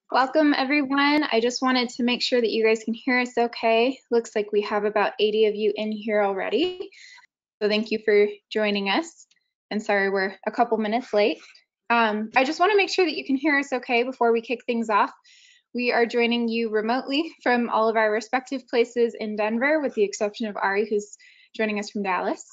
Welcome everyone. I just wanted to make sure that you guys can hear us okay. Looks like we have about 80 of you in here already. So thank you for joining us. And sorry we're a couple minutes late. I just want to make sure that you can hear us okay before we kick things off. We are joining you remotely from all of our respective places in Denver, with the exception of Ari, who's joining us from Dallas.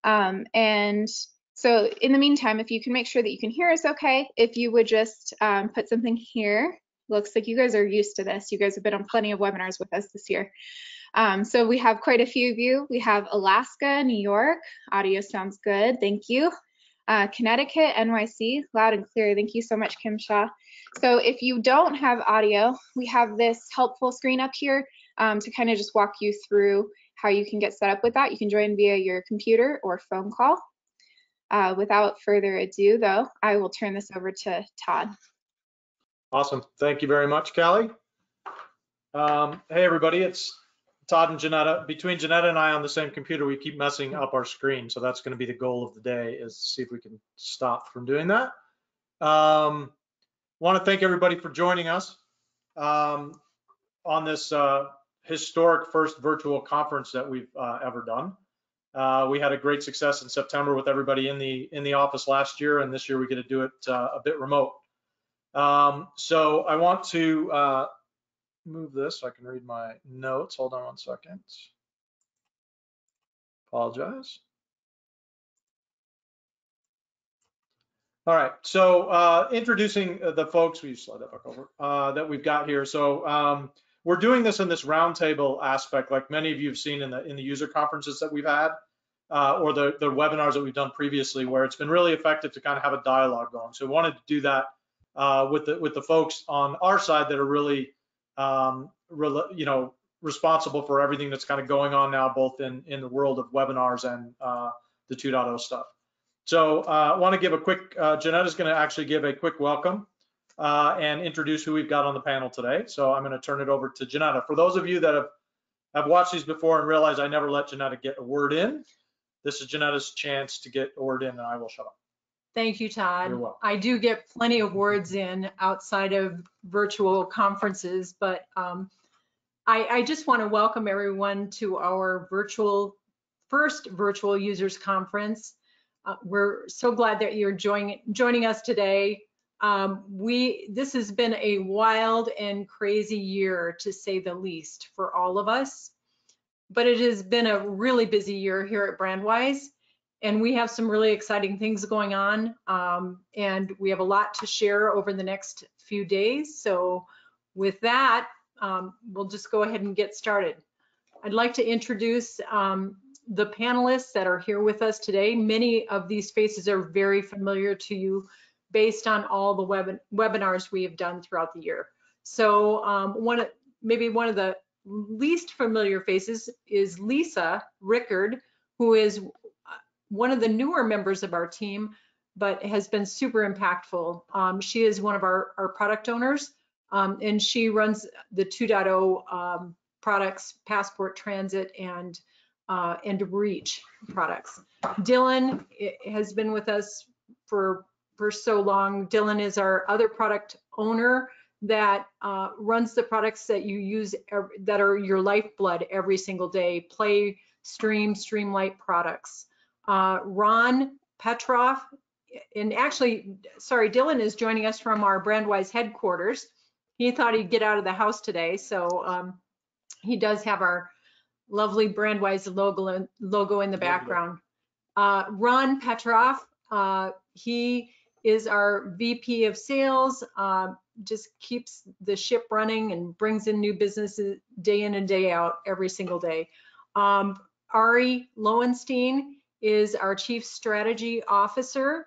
And so in the meantime, if you can make sure that you can hear us okay, if you would just put something here. Looks like you guys are used to this. You guys have been on plenty of webinars with us this year. So we have quite a few of you. We have Alaska, New York. Audio sounds good. Thank you. Connecticut, NYC, loud and clear. Thank you so much, Kim Shaw. So if you don't have audio, we have this helpful screen up here to kind of just walk you through how you can get set up with that. You can join via your computer or phone call. Without further ado, though, I will turn this over to Todd. Awesome. Thank you very much, Callie. Hey, everybody. It's Todd and Janetta. Between Janetta and I on the same computer, we keep messing up our screen. So that's going to be the goal of the day, is to see if we can stop from doing that. Want to thank everybody for joining us on this historic first virtual conference that we've ever done. We had a great success in September with everybody in the office last year, and this year we get to do it a bit remote. So I want to move this so I can read my notes. Hold on 1 second. Apologize. All right, so introducing the folks, we slide that back over, that we've got here. So we're doing this in this roundtable aspect, like many of you have seen in the user conferences that we've had, or the webinars that we've done previously, where it's been really effective to kind of have a dialogue going. So we wanted to do that with the folks on our side that are really, responsible for everything that's kind of going on now, both in the world of webinars and the 2.0 stuff. So I want to give a quick, Janetta's going to actually give a quick welcome and introduce who we've got on the panel today. So I'm going to turn it over to Janetta. For those of you that have watched these before and realize I never let Janetta get a word in, this is Janetta's chance to get a word in, and I will shut up. Thank you, Todd. You're welcome. I do get plenty of words in outside of virtual conferences, but I just want to welcome everyone to our first virtual users conference. We're so glad that you're joining us today. This has been a wild and crazy year, to say the least, for all of us. But it has been a really busy year here at Brandwise, and we have some really exciting things going on, and we have a lot to share over the next few days. So with that, we'll just go ahead and get started. I'd like to introduce the panelists that are here with us today. Many of these faces are very familiar to you based on all the webinars we have done throughout the year. So maybe one of the least familiar faces is Lisa Rickard, who is one of the newer members of our team, but has been super impactful. She is one of our product owners, and she runs the 2.0 products, Passport, Transit, and Reach products. Dylan has been with us for so long. Dylan is our other product owner that runs the products that you use that are your lifeblood every single day: Play, Stream, Streamlight products. Ron Petrov, and actually, sorry, Dylan is joining us from our Brandwise headquarters. He thought he'd get out of the house today, so he does have our lovely Brandwise logo in the background. Ron Petrov, he is our VP of Sales, just keeps the ship running and brings in new businesses day in and day out, every single day. Ari Lowenstein is our Chief Strategy Officer.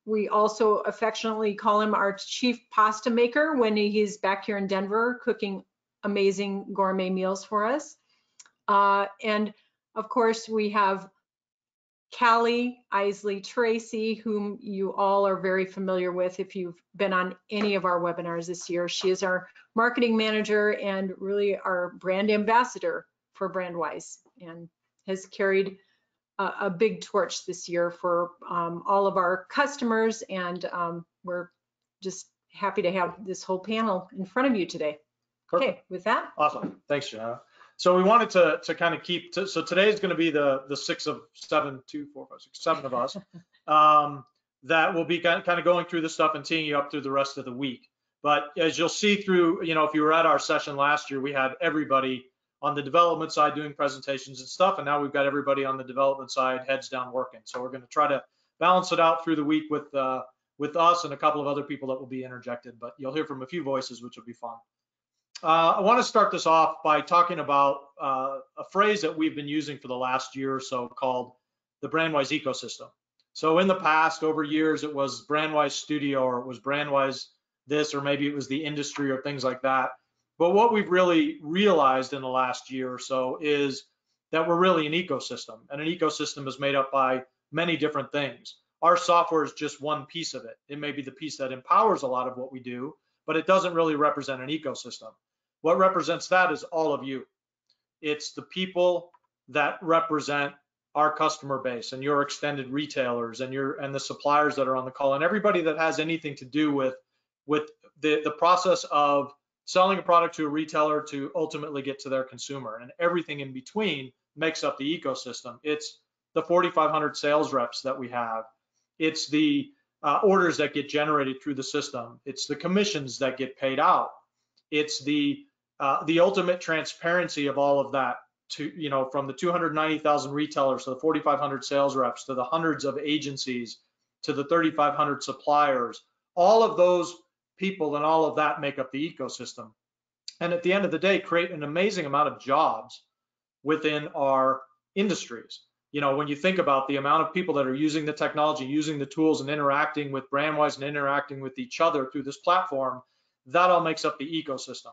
We also affectionately call him our Chief Pasta Maker when he's back here in Denver cooking amazing gourmet meals for us. And of course, we have Callie Isley Tracy, whom you all are very familiar with if you've been on any of our webinars this year. She is our marketing manager and really our brand ambassador for Brandwise, and has carried a big torch this year for all of our customers, and we're just happy to have this whole panel in front of you today. Perfect. Okay, with that. Awesome. Thanks, Janetta. So we wanted to kind of keep, so today is going to be the 7 of us that will be kind of going through this stuff and teeing you up through the rest of the week. But as you'll see through, if you were at our session last year, we had everybody on the development side doing presentations and stuff, and now we've got everybody on the development side heads down working. So we're going to try to balance it out through the week with us and a couple of other people that will be interjected, but you'll hear from a few voices, which will be fun. I want to start this off by talking about a phrase that we've been using for the last year or so called the Brandwise ecosystem. So in the past, over years, it was Brandwise Studio, or it was Brandwise this, or maybe it was the industry or things like that. But what we've really realized in the last year or so is that we're really an ecosystem, and an ecosystem is made up by many different things. Our software is just one piece of it. It may be the piece that empowers a lot of what we do, but it doesn't really represent an ecosystem. What represents that is all of you. It's the people that represent our customer base and your extended retailers and the suppliers that are on the call, and everybody that has anything to do with the process of selling a product to a retailer to ultimately get to their consumer, and everything in between makes up the ecosystem. It's the 4,500 sales reps that we have. It's the orders that get generated through the system. It's the commissions that get paid out. It's the ultimate transparency of all of that, to from the 290,000 retailers to the 4,500 sales reps to the hundreds of agencies to the 3,500 suppliers. All of those people and all of that make up the ecosystem, and at the end of the day create an amazing amount of jobs within our industries. When you think about the amount of people that are using the technology, using the tools, and interacting with Brandwise and interacting with each other through this platform, that all makes up the ecosystem.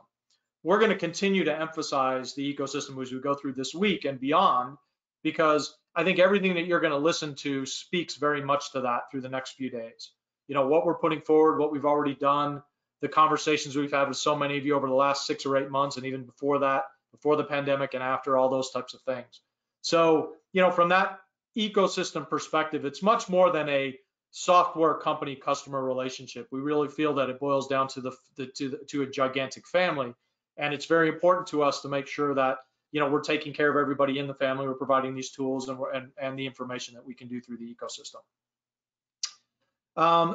We're going to continue to emphasize the ecosystem as we go through this week and beyond, because I think everything that you're going to listen to speaks very much to that through the next few days. What we're putting forward, what we've already done, the conversations we've had with so many of you over the last 6 or 8 months, and even before that, before the pandemic and after, all those types of things. So, from that ecosystem perspective, it's much more than a software company customer relationship. We really feel that it boils down to a gigantic family, and it's very important to us to make sure that we're taking care of everybody in the family. We're providing these tools and the information that we can do through the ecosystem.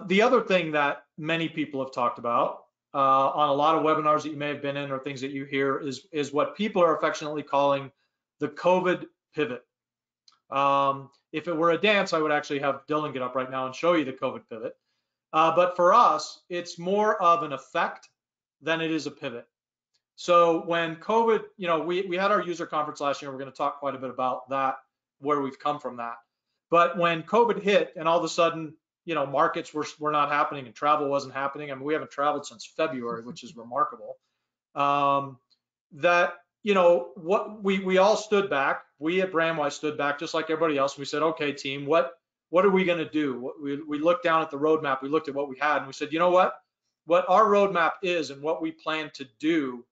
The other thing that many people have talked about on a lot of webinars that you may have been in or things that you hear is what people are affectionately calling the COVID pivot. If it were a dance, I would actually have Dylan get up right now and show you the COVID pivot. But for us, it's more of an effect than it is a pivot. So when COVID, we had our user conference last year. We're going to talk quite a bit about that, where we've come from that. But when COVID hit and all of a sudden, markets were not happening and travel wasn't happening. I mean, we haven't traveled since February, which is remarkable. What we all stood back. We at Brandwise stood back just like everybody else. We said, okay, team, what are we going to do? We looked down at the roadmap. We looked at what we had, and we said, you know what our roadmap is and what we plan to do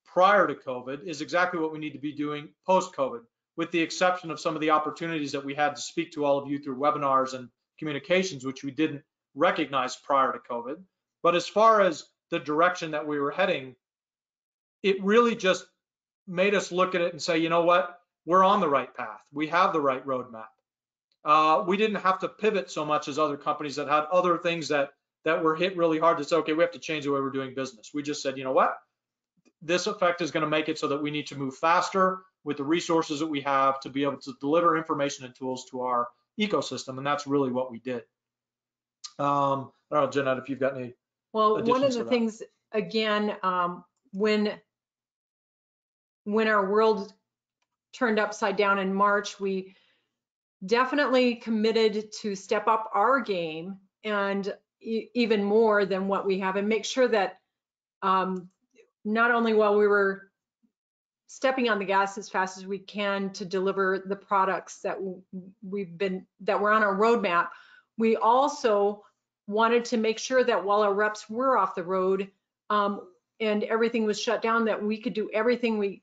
prior to COVID is exactly what we need to be doing post-COVID, with the exception of some of the opportunities that we had to speak to all of you through webinars and communications, which we didn't recognize prior to COVID. But as far as the direction that we were heading, it really just made us look at it and say, you know what, we're on the right path. We have the right roadmap. We didn't have to pivot so much as other companies that had other things that were hit really hard to say, okay, we have to change the way we're doing business. We just said, you know what, this effect is going to make it so that we need to move faster with the resources that we have to be able to deliver information and tools to our ecosystem, and that's really what we did. I don't know, Jeanette, if you've got any. Well, one of the things, again, when our world turned upside down in March, we definitely committed to step up our game and even more than what we have, and make sure that not only while we were stepping on the gas as fast as we can to deliver the products that were on our roadmap, we also wanted to make sure that while our reps were off the road and everything was shut down, that we could do everything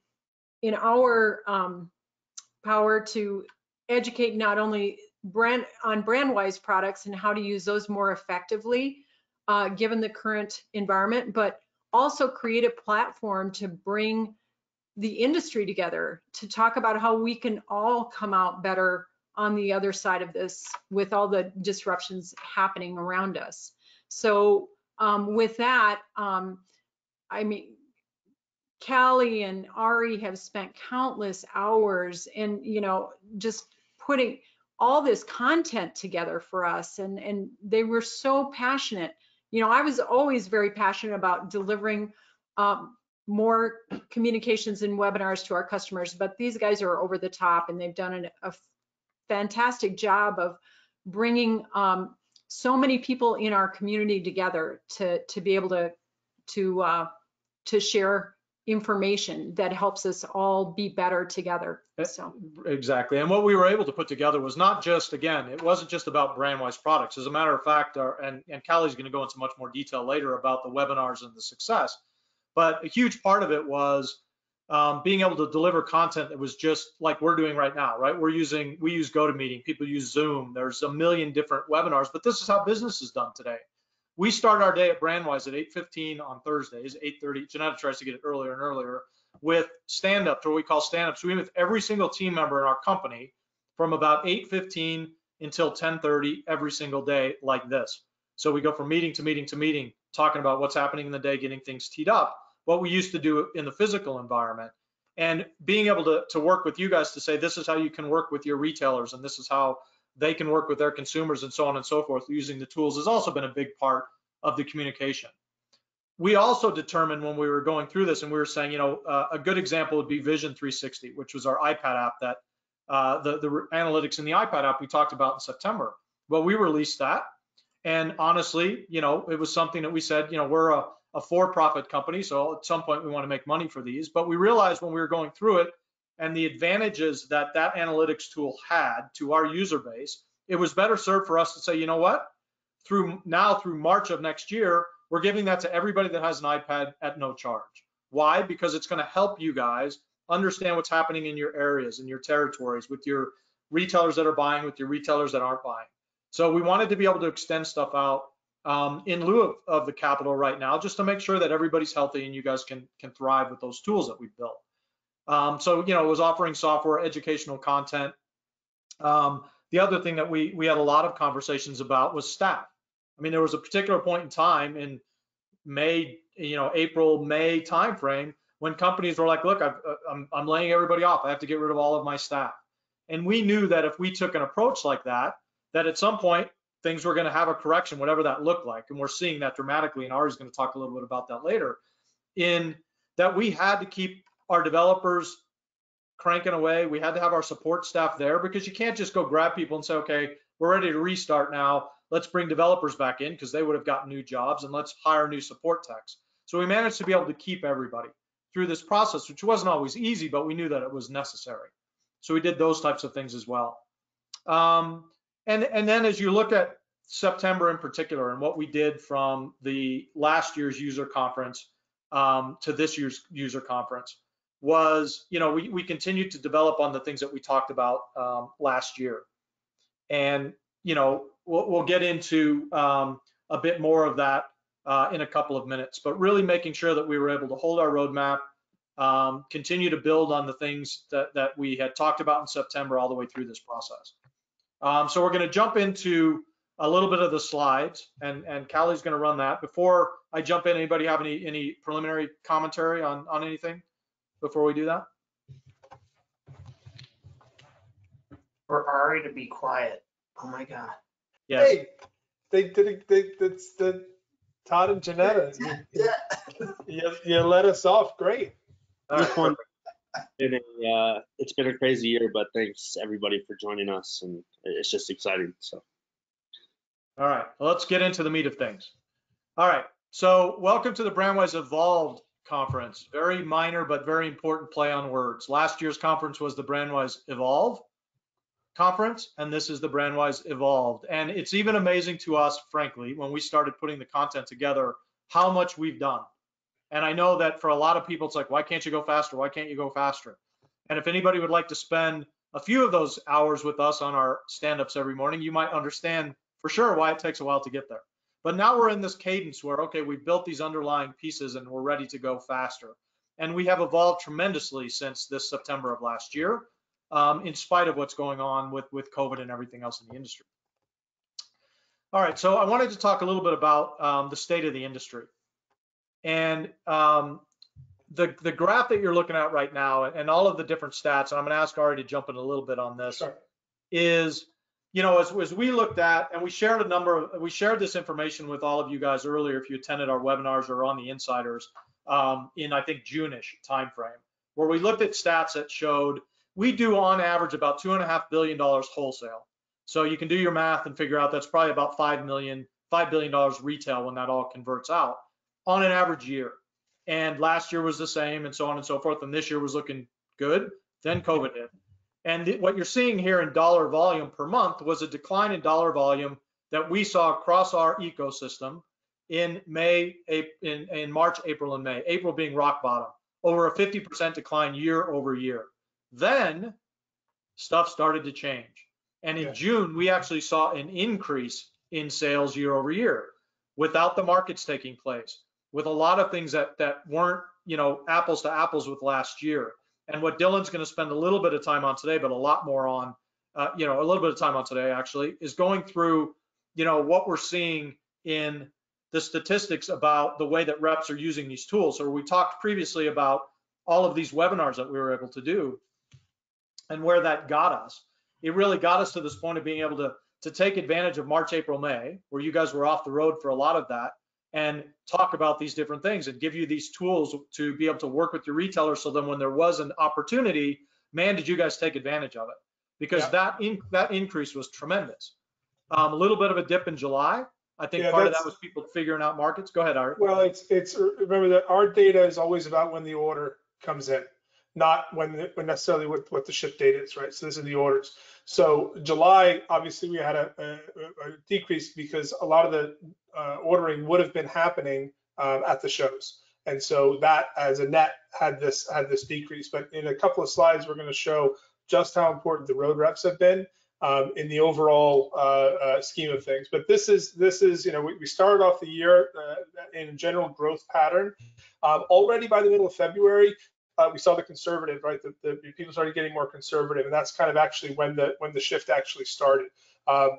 in our power to educate not only on Brandwise products and how to use those more effectively, given the current environment, but also create a platform to bring the industry together to talk about how we can all come out better on the other side of this with all the disruptions happening around us. So with that, I mean, Callie and Ari have spent countless hours and, you know, just putting all this content together for us, and they were so passionate. You know, I was always very passionate about delivering more communications and webinars to our customers, but these guys are over the top, and they've done a fantastic job of bringing so many people in our community together to be able to share information that helps us all be better together. So exactly. And what we were able to put together was not just, again, it wasn't just about Brandwise products. As a matter of fact, and Callie's going to go into much more detail later about the webinars and the success, but a huge part of it was being able to deliver content that was just like we're doing right now, right? We use GoToMeeting, people use Zoom, there's a million different webinars, but this is how business is done today. We start our day at Brandwise at 8:15 on Thursdays, 8:30. Janetta tries to get it earlier and earlier with stand-ups, or what we call stand-ups. We meet with every single team member in our company from about 8:15 until 10:30 every single day like this. So we go from meeting to meeting to meeting, talking about what's happening in the day, getting things teed up, what we used to do in the physical environment, and being able to work with you guys to say, this is how you can work with your retailers, and this is how they can work with their consumers, and so on and so forth, using the tools has also been a big part of the communication. We also determined when we were going through this, and we were saying, you know, a good example would be Vision 360, which was our iPad app that the analytics in the iPad app we talked about in September. Well, we released that, and honestly, you know, it was something that we said, you know, we're a for-profit company, so at some point we want to make money for these. But we realized when we were going through it and the advantages that that analytics tool had to our user base, it was better served for us to say, you know what, through March of next year, we're giving that to everybody that has an iPad at no charge. Why? Because it's going to help you guys understand what's happening in your areas, in your territories, with your retailers that are buying, with your retailers that aren't buying. So we wanted to be able to extend stuff out in lieu of the capital right now, just to make sure that everybody's healthy and you guys can thrive with those tools that we built. So, you know, it was offering software, educational content. The other thing that we had a lot of conversations about was staff. I mean, there was a particular point in time in May, you know, April, May timeframe when companies were like, look, I'm laying everybody off. I have to get rid of all of my staff. And we knew that if we took an approach like that, that at some point things were going to have a correction, whatever that looked like. And we're seeing that dramatically, and Ari's going to talk a little bit about that later, in that we had to keep our developers cranking away. We had to have our support staff there, because you can't just go grab people and say, okay, we're ready to restart now. Let's bring developers back in, because they would have gotten new jobs, and let's hire new support techs. So we managed to be able to keep everybody through this process, which wasn't always easy, but we knew that it was necessary. So we did those types of things as well. And then as you look at September in particular, and what we did from the last year's user conference to this year's user conference, was, you know, we continued to develop on the things that we talked about last year. And, you know, we'll get into a bit more of that in a couple of minutes, but really making sure that we were able to hold our roadmap, continue to build on the things that we had talked about in September all the way through this process. So we're going to jump into a little bit of the slides, and Callie's going to run that. Before I jump in, anybody have any preliminary commentary on anything before we do that? For Ari to be quiet. Oh my God. Yes. Hey, they did it. That's the Todd and Janetta. You let us off great. All right. It's been a crazy year, but thanks everybody for joining us, and it's just exciting. So, all right, well, let's get into the meat of things. All right, so welcome to the Brandwise Evolved conference. Very minor but very important play on words. Last year's conference was the Brandwise Evolve conference, and this is the Brandwise Evolved. And it's even amazing to us, frankly, when we started putting the content together, how much we've done. And I know that for a lot of people, it's like, why can't you go faster? Why can't you go faster? And if anybody would like to spend a few of those hours with us on our stand-ups every morning, you might understand for sure why it takes a while to get there. But now we're in this cadence where, okay, we built these underlying pieces and we're ready to go faster. And we have evolved tremendously since this September of last year, in spite of what's going on with COVID and everything else in the industry. All right, so I wanted to talk a little bit about the state of the industry. And the graph that you're looking at right now and all of the different stats, and I'm going to ask Ari to jump in a little bit on this, Sure. is, you know, as we looked at, and we shared this information with all of you guys earlier if you attended our webinars or on the insiders in, I think, June-ish timeframe, where we looked at stats that showed we do on average about $2.5 billion wholesale. So you can do your math and figure out that's probably about $5 billion retail when that all converts out on an average year. And last year was the same, and so on and so forth. And this year was looking good. Then COVID hit. And what you're seeing here in dollar volume per month was a decline in dollar volume that we saw across our ecosystem in March, April, and May. April being rock bottom, over a 50% decline year over year. Then stuff started to change. And in June, we actually saw an increase in sales year over year without the markets taking place, with a lot of things that weren't, you know, apples to apples with last year. And what Dylan's going to spend a little bit of time on today, but a lot more on, you know, a little bit of time on today actually, is going through, you know, what we're seeing in the statistics about the way that reps are using these tools. So we talked previously about all of these webinars that we were able to do and where that got us. It really got us to this point of being able to take advantage of March, April, May, where you guys were off the road for a lot of that, and talk about these different things and give you these tools to be able to work with your retailers. So then when there was an opportunity, man, did you guys take advantage of it? Because that increase was tremendous. A little bit of a dip in July. I think part of that was people figuring out markets. Go ahead, Ari. Well, it's remember that our data is always about when the order comes in, not when necessarily what the ship date is, right? So this is the orders. So July, obviously, we had a decrease because a lot of the ordering would have been happening at the shows, and so that as a net had this decrease. But in a couple of slides, we're going to show just how important the road reps have been in the overall scheme of things. But this is you know, we started off the year in a general growth pattern. Already by the middle of February, we saw the conservative, right? The people started getting more conservative, and that's kind of actually when the shift actually started.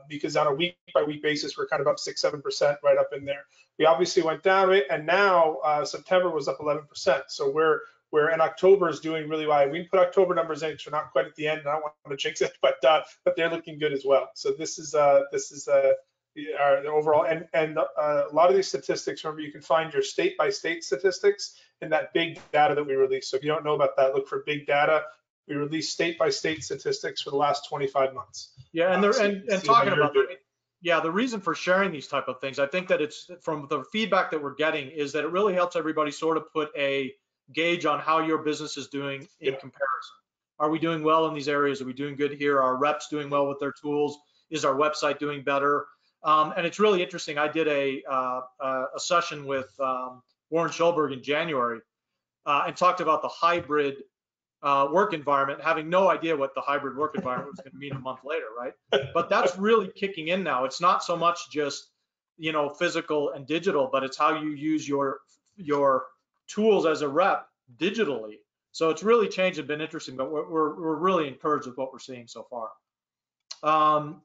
Because on a week-by-week basis, we're kind of up 6-7% right up in there. We obviously went down, and now September was up 11%. So we're in October is doing really well. We put October numbers in, so we're not quite at the end. I don't want to jinx it, but they're looking good as well. So this is our overall, and a lot of these statistics. Remember, you can find your state-by-state statistics in that big data that we release. So if you don't know about that, look for big data. We release state-by-state statistics for the last 25 months. Yeah, and talking about that, yeah, the reason for sharing these type of things, I think that it's from the feedback that we're getting is that it really helps everybody sort of put a gauge on how your business is doing in comparison. Are we doing well in these areas? Are we doing good here? Are reps doing well with their tools? Is our website doing better? And it's really interesting. I did a session with Warren Schulberg in January and talked about the hybrid work environment, having no idea what the hybrid work environment was going to mean a month later, right? But that's really kicking in now. It's not so much just, you know, physical and digital, but it's how you use your tools as a rep digitally. So it's really changed and been interesting, but we're really encouraged with what we're seeing so far.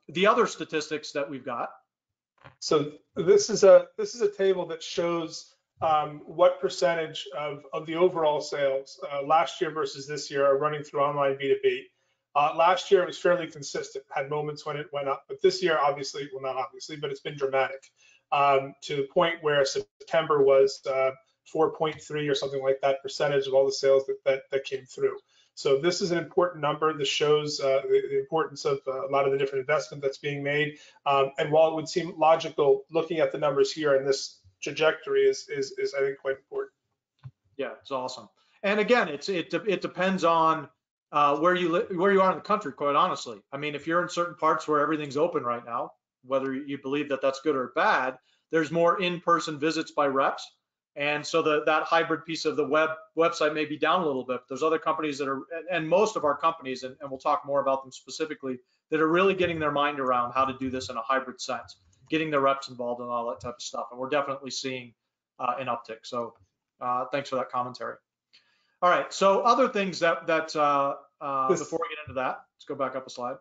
The other statistics that we've got. So this is a table that shows what percentage of the overall sales last year versus this year are running through online B2B. Last year it was fairly consistent, had moments when it went up, but this year obviously, well, not obviously, but it's been dramatic to the point where September was 4.3 or something like that percentage of all the sales that came through. So this is an important number. This shows the importance of a lot of the different investment that's being made. And while it would seem logical, looking at the numbers here and this trajectory is I think quite important. Yeah, it's awesome. And again, it depends on where you are in the country. Quite honestly, I mean, if you're in certain parts where everything's open right now, whether you believe that that's good or bad, there's more in-person visits by reps. And so that hybrid piece of the website may be down a little bit. But there's other companies that are, and most of our companies, and we'll talk more about them specifically, that are really getting their mind around how to do this in a hybrid sense. getting their reps involved and all that type of stuff. And we're definitely seeing an uptick. So thanks for that commentary. All right, so other things that before we get into that, let's go back up a slide.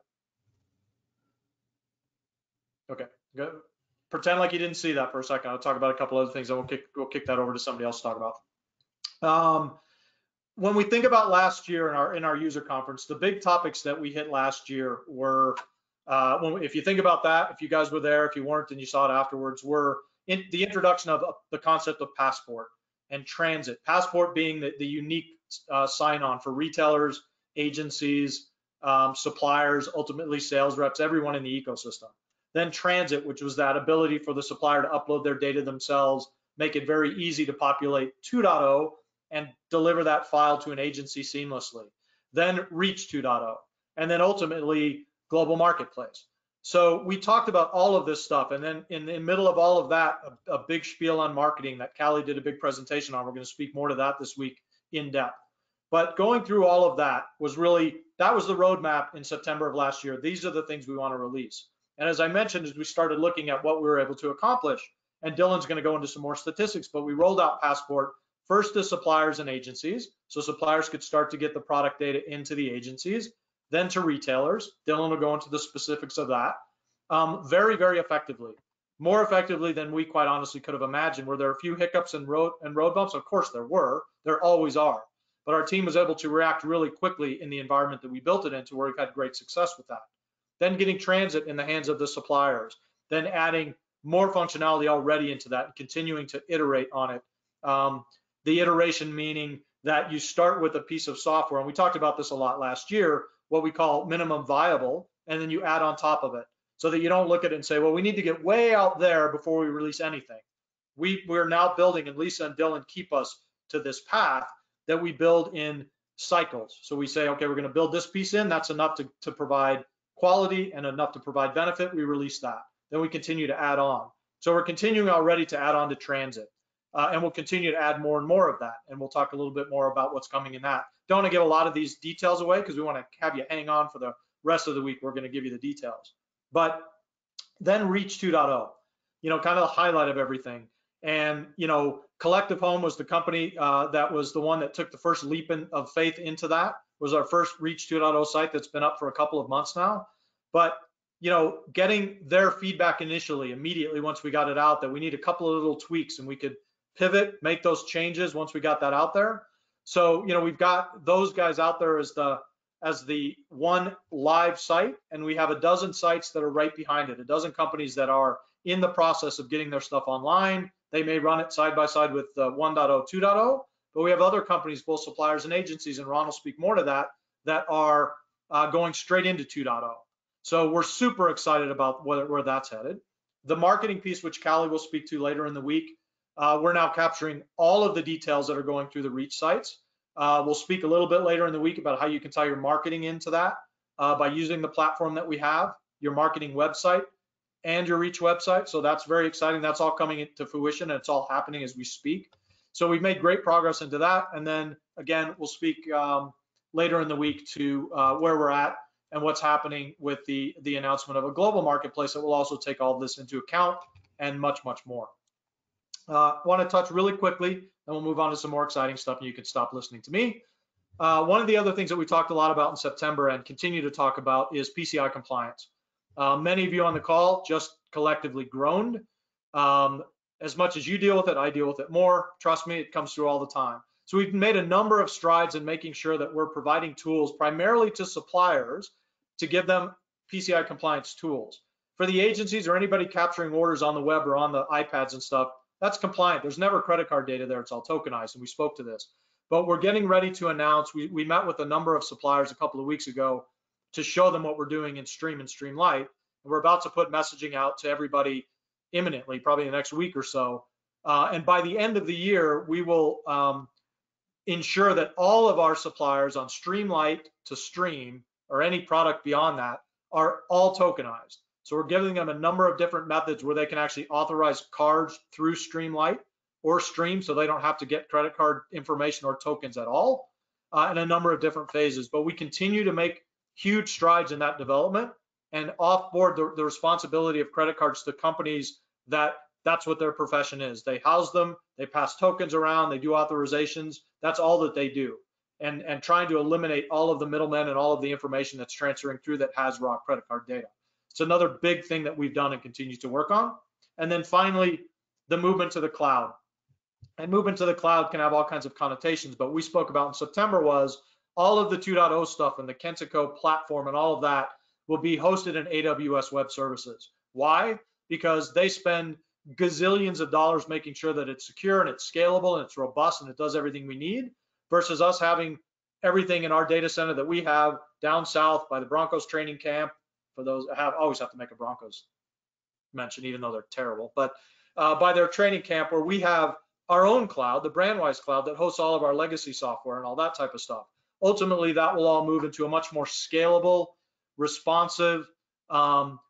Okay, good. Pretend like you didn't see that for a second. I'll talk about a couple other things, and we'll kick that over to somebody else to talk about. When we think about last year in our user conference, the big topics that we hit last year were, if you think about that, if you guys were there, if you weren't and you saw it afterwards, were the introduction of the concept of passport and transit. Passport being the unique sign-on for retailers, agencies, suppliers, ultimately sales reps, everyone in the ecosystem. Then transit, which was that ability for the supplier to upload their data themselves, make it very easy to populate 2.0 and deliver that file to an agency seamlessly. Then reach 2.0, and then ultimately global marketplace. So we talked about all of this stuff, and then in the middle of all of that, a big spiel on marketing that Callie did a big presentation on. We're going to speak more to that this week in depth. But going through all of that was that was the roadmap in September of last year. These are the things we want to release. And as I mentioned, as we started looking at what we were able to accomplish, and Dylan's going to go into some more statistics, but we rolled out Passport first to suppliers and agencies, so suppliers could start to get the product data into the agencies, then to retailers. Dylan will go into the specifics of that very, very effectively, more effectively than we quite honestly could have imagined. Were there a few hiccups and road bumps? Of course there were. There always are. But our team was able to react really quickly in the environment that we built it into, where we've had great success with that. Then getting transit in the hands of the suppliers, then adding more functionality already into that and continuing to iterate on it. The iteration meaning that you start with a piece of software, and we talked about this a lot last year, what we call minimum viable, and then you add on top of it, so that you don't look at it and say, well, we need to get way out there before we release anything. We're now building, and Lisa and Dylan keep us to this path, that we build in cycles. So we say, okay, we're going to build this piece in, that's enough to provide quality and enough to provide benefit, we release that. Then we continue to add on. So we're continuing already to add on to transit. And we'll continue to add more and more of that. And we'll talk a little bit more about what's coming in that. Don't want to give a lot of these details away because we want to have you hang on for the rest of the week. We're going to give you the details. But then reach 2.0, kind of the highlight of everything. And, Collective Home was the company that was the one that took the first leap of faith into that. Was our first Reach 2.0 site that's been up for a couple of months now. But, getting their feedback immediately once we got it out, that we need a couple of little tweaks and we could pivot, make those changes once we got that out there. So, we've got those guys out there as the one live site, and we have a dozen sites that are right behind it, a dozen companies that are in the process of getting their stuff online. They may run it side by side with 1.0, 2.0, but we have other companies, both suppliers and agencies, and Ron will speak more to that are going straight into 2.0. So we're super excited about where that's headed. The marketing piece, which Callie will speak to later in the week, we're now capturing all of the details that are going through the Reach sites. We'll speak a little bit later in the week about how you can tie your marketing into that by using the platform that we have, your marketing website and your Reach website. So that's very exciting. That's all coming into fruition, and it's all happening as we speak. So we've made great progress into that. And then again, we'll speak later in the week to where we're at and what's happening with the announcement of a global marketplace that will also take all of this into account and much, much more. Want to touch really quickly, and we'll move on to some more exciting stuff, and you can stop listening to me. One of the other things that we talked a lot about in September and continue to talk about is PCI compliance. Many of you on the call just collectively groaned. As much as you deal with it, I deal with it more. Trust me, it comes through all the time. So we've made a number of strides in making sure that we're providing tools primarily to suppliers to give them PCI compliance tools. For the agencies or anybody capturing orders on the web or on the iPads and stuff, that's compliant. There's never credit card data there. It's all tokenized, and we spoke to this. But we're getting ready to announce, we met with a number of suppliers a couple of weeks ago to show them what we're doing in Stream and Streamlight. And we're about to put messaging out to everybody imminently, probably the next week or so. And by the end of the year, we will ensure that all of our suppliers on Streamlight to Stream or any product beyond that are all tokenized. So we're giving them a number of different methods where they can actually authorize cards through Streamlight or Stream, so they don't have to get credit card information or tokens at all, in a number of different phases. But we continue to make huge strides in that development, and offboard the responsibility of credit cards to companies that's what their profession is. They house them, they pass tokens around, they do authorizations. That's all that they do. And trying to eliminate all of the middlemen and all of the information that's transferring through that has raw credit card data. It's another big thing that we've done and continue to work on. And then finally, the movement to the cloud. And movement to the cloud can have all kinds of connotations, but we spoke about in September was all of the 2.0 stuff and the Kensico platform and all of that will be hosted in AWS Web Services. Why? Because they spend gazillions of dollars making sure that it's secure and it's scalable and it's robust and it does everything we need, versus us having everything in our data center that we have down south by the Broncos training camp. For those always have to make a Broncos mention, even though they're terrible, but by their training camp where we have our own cloud, the Brandwise cloud, that hosts all of our legacy software and all that type of stuff. Ultimately, that will all move into a much more scalable, responsive,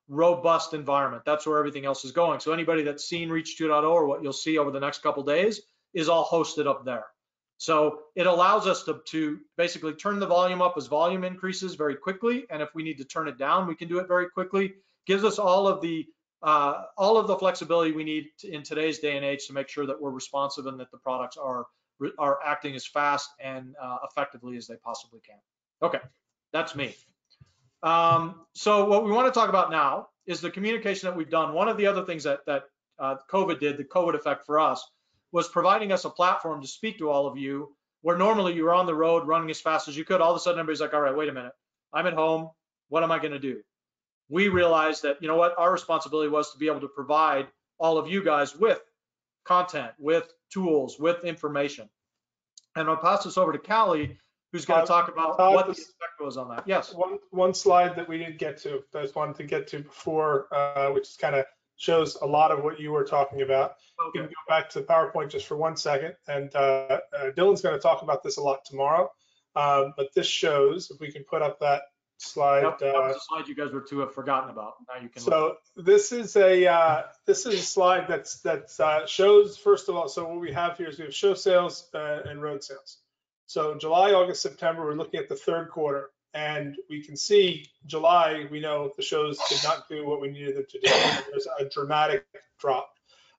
robust environment. That's where everything else is going. So anybody that's seen Reach 2.0 or what you'll see over the next couple days is all hosted up there. So it allows us to basically turn the volume up as volume increases very quickly. And if we need to turn it down, we can do it very quickly. Gives us all of the flexibility we need in today's day and age to make sure that we're responsive and that the products are acting as fast and effectively as they possibly can. Okay, that's me. So what we want to talk about now is the communication that we've done. One of the other things that COVID did, the COVID effect for us, was providing us a platform to speak to all of you, where normally you were on the road running as fast as you could. All of a sudden, everybody's like, all right, wait a minute, I'm at home. What am I going to do? We realized that, you know what, our responsibility was to be able to provide all of you guys with content, with tools, with information. And I'll pass this over to Callie, who's going to talk about what the effect was on that. Yes. One slide that we didn't get to, that I just wanted to get to before, which kind of shows a lot of what you were talking about. Okay. You can go back to the PowerPoint just for 1 second. And Dylan's going to talk about this a lot tomorrow. But this shows, if we can put up that slide. Yep, that was a slide you guys were to have forgotten about. Now you can. So this is a slide that shows, first of all, so what we have here is we have show sales and road sales. So July, August, September, we're looking at the third quarter, and we can see July, we know the shows did not do what we needed them to do. There's a dramatic drop.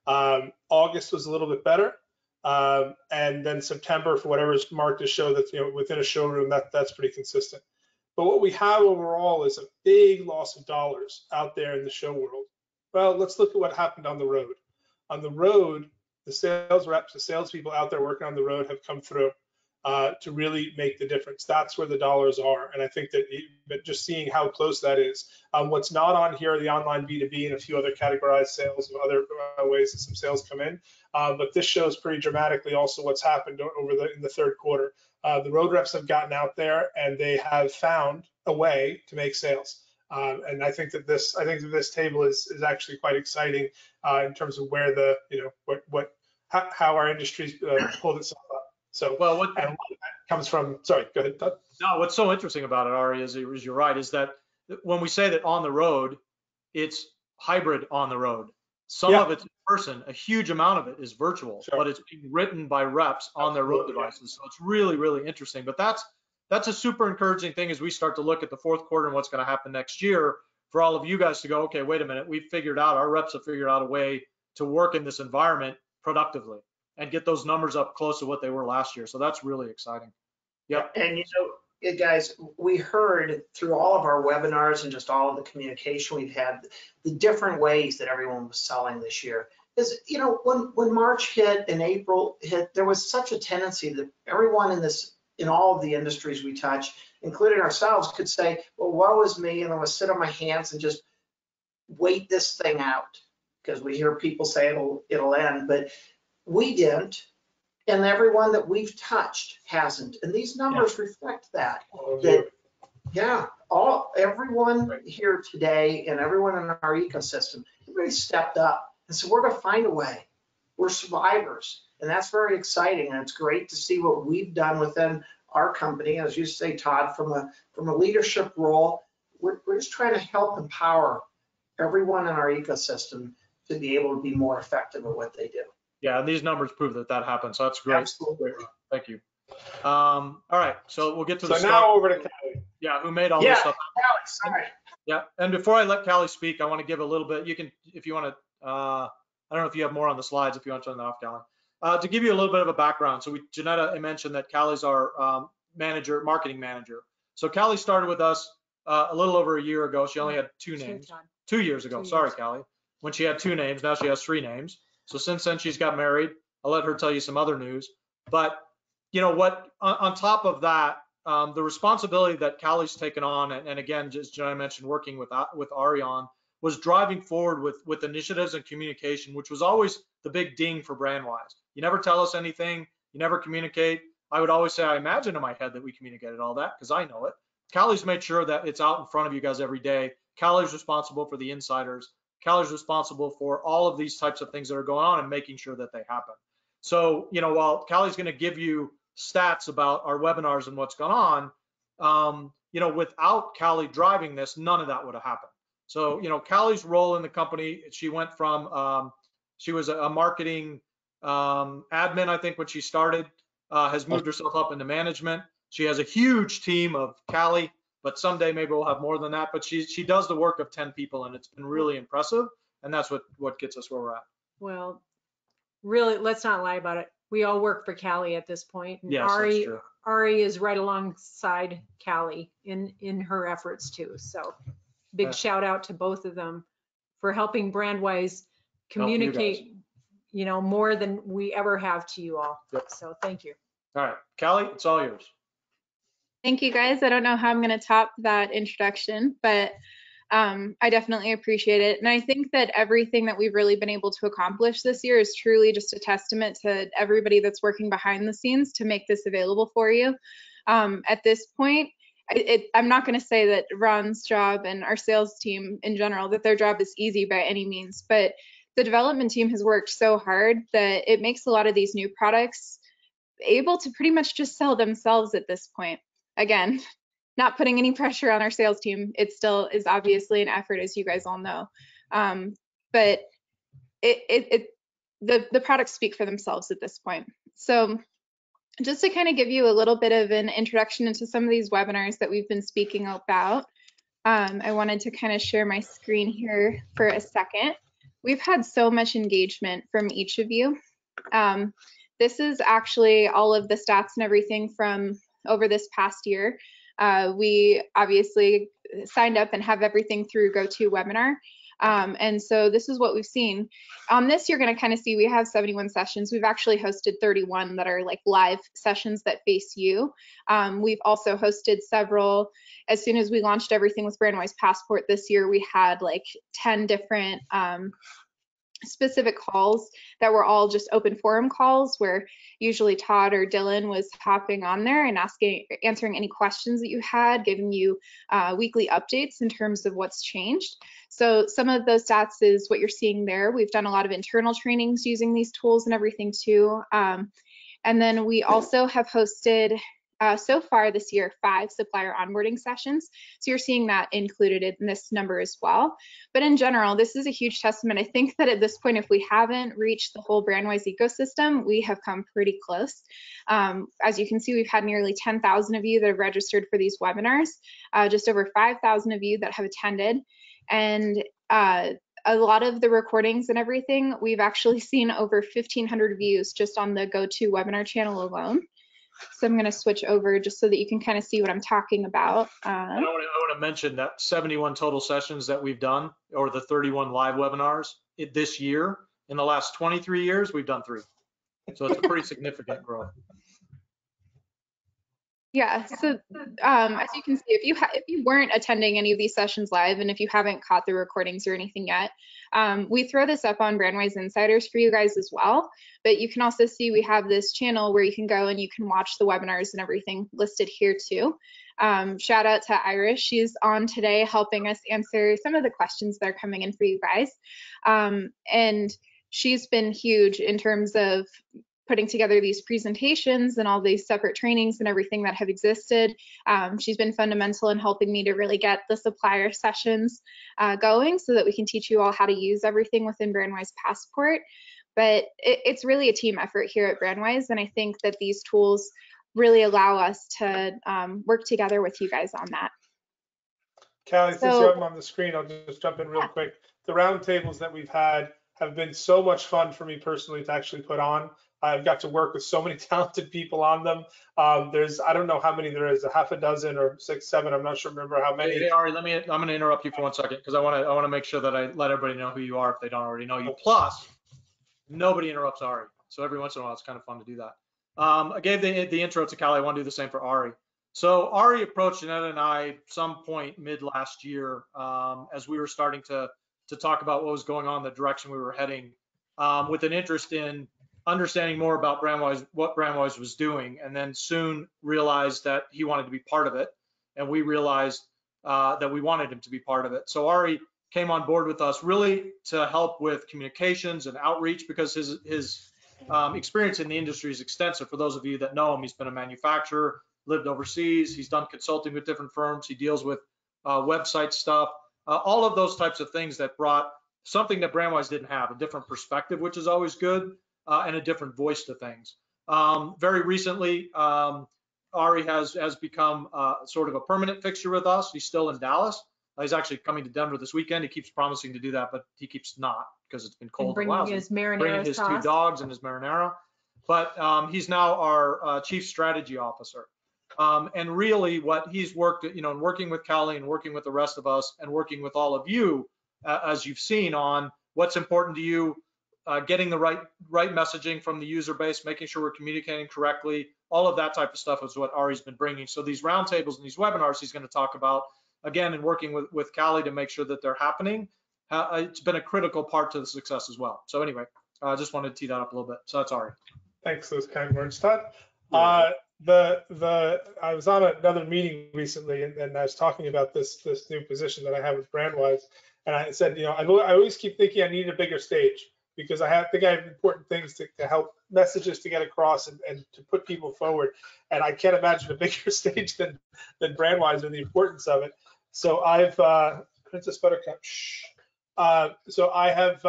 August was a little bit better. And then September, for whatever is marked as show, that's, you know, within a showroom, that's pretty consistent. But what we have overall is a big loss of dollars out there in the show world. Well, let's look at what happened on the road. On the road, the sales reps, the salespeople out there working on the road have come through to really make the difference. That's where the dollars are. And I think that just seeing how close that is. What's not on here are the online B2B and a few other categorized sales of other ways that some sales come in. But this shows pretty dramatically also what's happened in the third quarter. The road reps have gotten out there and they have found a way to make sales. And I think that this table is actually quite exciting in terms of where the, you know, how our industry's pulled itself up. So, well, what that comes from, sorry, go ahead, Todd. No, what's so interesting about it, Ari, is you're right, is that when we say that on the road, it's hybrid on the road. Some of it's in person, a huge amount of it is virtual, but it's being written by reps on their road devices. So it's really, really interesting. But that's a super encouraging thing as we start to look at the fourth quarter and what's going to happen next year for all of you guys to go, okay, wait a minute, our reps have figured out a way to work in this environment productively and get those numbers up close to what they were last year. So that's really exciting. Yep. And you know, guys, we heard through all of our webinars and just all of the communication we've had, the different ways that everyone was selling this year. Is, you know, when March hit and April hit, there was such a tendency that everyone in all of the industries we touch, including ourselves, could say, well, woe is me, and I would sit on my hands and just wait this thing out, because we hear people say it'll end, but we didn't, and everyone that we've touched hasn't, and these numbers reflect that. Everyone here today and everyone in our ecosystem, everybody stepped up and said, we're going to find a way. We're survivors, and that's very exciting, and it's great to see what we've done within our company, as you say, Todd, from a leadership role. We're just trying to help empower everyone in our ecosystem to be able to be more effective at what they do. Yeah, and these numbers prove that happens. So that's great. Absolutely. Thank you. All right, so we'll get to the start. So now over to Kelly. Yeah, who made all this stuff? Alex, sorry. Yeah, and before I let Callie speak, I want to give a little bit, you can, if you want to, I don't know if you have more on the slides, if you want to turn that off, Callie. To give you a little bit of a background, so Janetta mentioned that Callie's our marketing manager. So Callie started with us a little over a year ago. She only had two names. 2 years ago, sorry, Callie, when she had 2 names. Now she has 3 names. So since then she's got married. I'll let her tell you some other news. But you know what, on top of that, the responsibility that Callie's taken on, and again, just Jenna mentioned, working with Ariane, was driving forward with initiatives and communication, which was always the big ding for Brandwise. You never tell us anything, you never communicate. I would always say, I imagine in my head that we communicated all that because I know it. Callie's made sure that it's out in front of you guys every day. Callie's responsible for the insiders. Callie's responsible for all of these types of things that are going on and making sure that they happen. So, you know, while Callie's going to give you stats about our webinars and what's gone on, you know, without Callie driving this, none of that would have happened. So, you know, Callie's role in the company, she went from, she was a marketing admin, I think, when she started, has moved herself up into management. She has a huge team of Callie, but someday maybe we'll have more than that. But she does the work of 10 people, and it's been really impressive. And that's what gets us where we're at. Well, really, let's not lie about it. We all work for Callie at this point. And Yes, that's true. Ari is right alongside Callie in her efforts too. So big shout out to both of them for helping Brandwise communicate, you know, more than we ever have to you all. Yep. So thank you. All right, Callie, it's all yours. Thank you, guys. I don't know how I'm going to top that introduction, but I definitely appreciate it. And I think that everything that we've really been able to accomplish this year is truly just a testament to everybody that's working behind the scenes to make this available for you. At this point, I'm not going to say that Ron's job and our sales team in general, that their job is easy by any means, but the development team has worked so hard that it makes a lot of these new products able to pretty much just sell themselves at this point. Again, not putting any pressure on our sales team. It still is obviously an effort, as you guys all know. But the products speak for themselves at this point. So just to kind of give you a little bit of an introduction into some of these webinars that we've been speaking about, I wanted to kind of share my screen here for a second. We've had so much engagement from each of you. This is actually all of the stats and everything from over this past year. We obviously signed up and have everything through GoToWebinar. And so this is what we've seen. On this, you're going to kind of see we have 71 sessions. We've actually hosted 31 that are like live sessions that face you. We've also hosted several. As soon as we launched everything with Brandwise Passport this year, we had like 10 different specific calls that were all just open forum calls where usually Todd or Dylan was hopping on there and answering any questions that you had, giving you weekly updates in terms of what's changed. So some of those stats is what you're seeing there. We've done a lot of internal trainings using these tools and everything too. And then we also have hosted so far this year 5 supplier onboarding sessions. So you're seeing that included in this number as well. But in general, this is a huge testament. I think that at this point, if we haven't reached the whole Brandwise ecosystem, we have come pretty close. As you can see, we've had nearly 10,000 of you that have registered for these webinars, just over 5,000 of you that have attended. And a lot of the recordings and everything, we've actually seen over 1,500 views just on the GoToWebinar channel alone. So I'm going to switch over just so that you can kind of see what I'm talking about. I want to mention that 71 total sessions that we've done, or the 31 live webinars this year. In the last 23 years, we've done 3. So it's a pretty significant growth. Yeah, so as you can see, if you weren't attending any of these sessions live, and if you haven't caught the recordings or anything yet, we throw this up on Brandwise Insiders for you guys as well. But you can also see we have this channel where you can go and you can watch the webinars and everything listed here too. Shout out to Iris. She's on today helping us answer some of the questions that are coming in for you guys. And she's been huge in terms of putting together these presentations and all these separate trainings and everything that have existed. She's been fundamental in helping me to really get the supplier sessions going so that we can teach you all how to use everything within Brandwise Passport. But it's really a team effort here at Brandwise, and I think that these tools really allow us to work together with you guys on that. Callie, since So I'm on the screen, I'll just jump in real quick. The roundtables that we've had have been so much fun for me personally to actually put on. I've got to work with so many talented people on them. I don't know how many there is, a half a dozen or 6, 7. I'm not sure, remember how many. Hey, Ari, I'm going to interrupt you for 1 second because I want to make sure that I let everybody know who you are if they don't already know you. Plus, nobody interrupts Ari. So every once in a while, it's kind of fun to do that. I gave the intro to Callie. I want to do the same for Ari. So Ari approached Janetta and I some point mid last year as we were starting to talk about what was going on, the direction we were heading, with an interest in understanding more about Brandwise, what Brandwise was doing, and then soon realized that he wanted to be part of it, and we realized that we wanted him to be part of it. So Ari came on board with us really to help with communications and outreach because his experience in the industry is extensive. For those of you that know him, he's been a manufacturer, lived overseas, he's done consulting with different firms, he deals with website stuff, all of those types of things that brought something that Brandwise didn't have, a different perspective, which is always good, and a different voice to things. Very recently, Ari has become sort of a permanent fixture with us. He's still in Dallas. He's actually coming to Denver this weekend. He keeps promising to do that, but he keeps not because it's been cold and lousy. Bringing his 2 dogs and his marinara. But he's now our chief strategy officer. And really what he's worked, in working with Callie and working with the rest of us and working with all of you, as you've seen on what's important to you, getting the right messaging from the user base, making sure we're communicating correctly, all of that type of stuff is what Ari's been bringing. So these roundtables and these webinars he's going to talk about, again, and working with Callie to make sure that they're happening, it's been a critical part to the success as well. So anyway, I just wanted to tee that up a little bit. So that's Ari. Thanks for those kind words, Todd. I was on another meeting recently, and I was talking about this new position that I have with Brandwise, and I said, I always keep thinking I need a bigger stage because I think I have important things to help messages to get across and to put people forward, and I can't imagine a bigger stage than Brandwise or the importance of it. So I've Princess Buttercup. So I have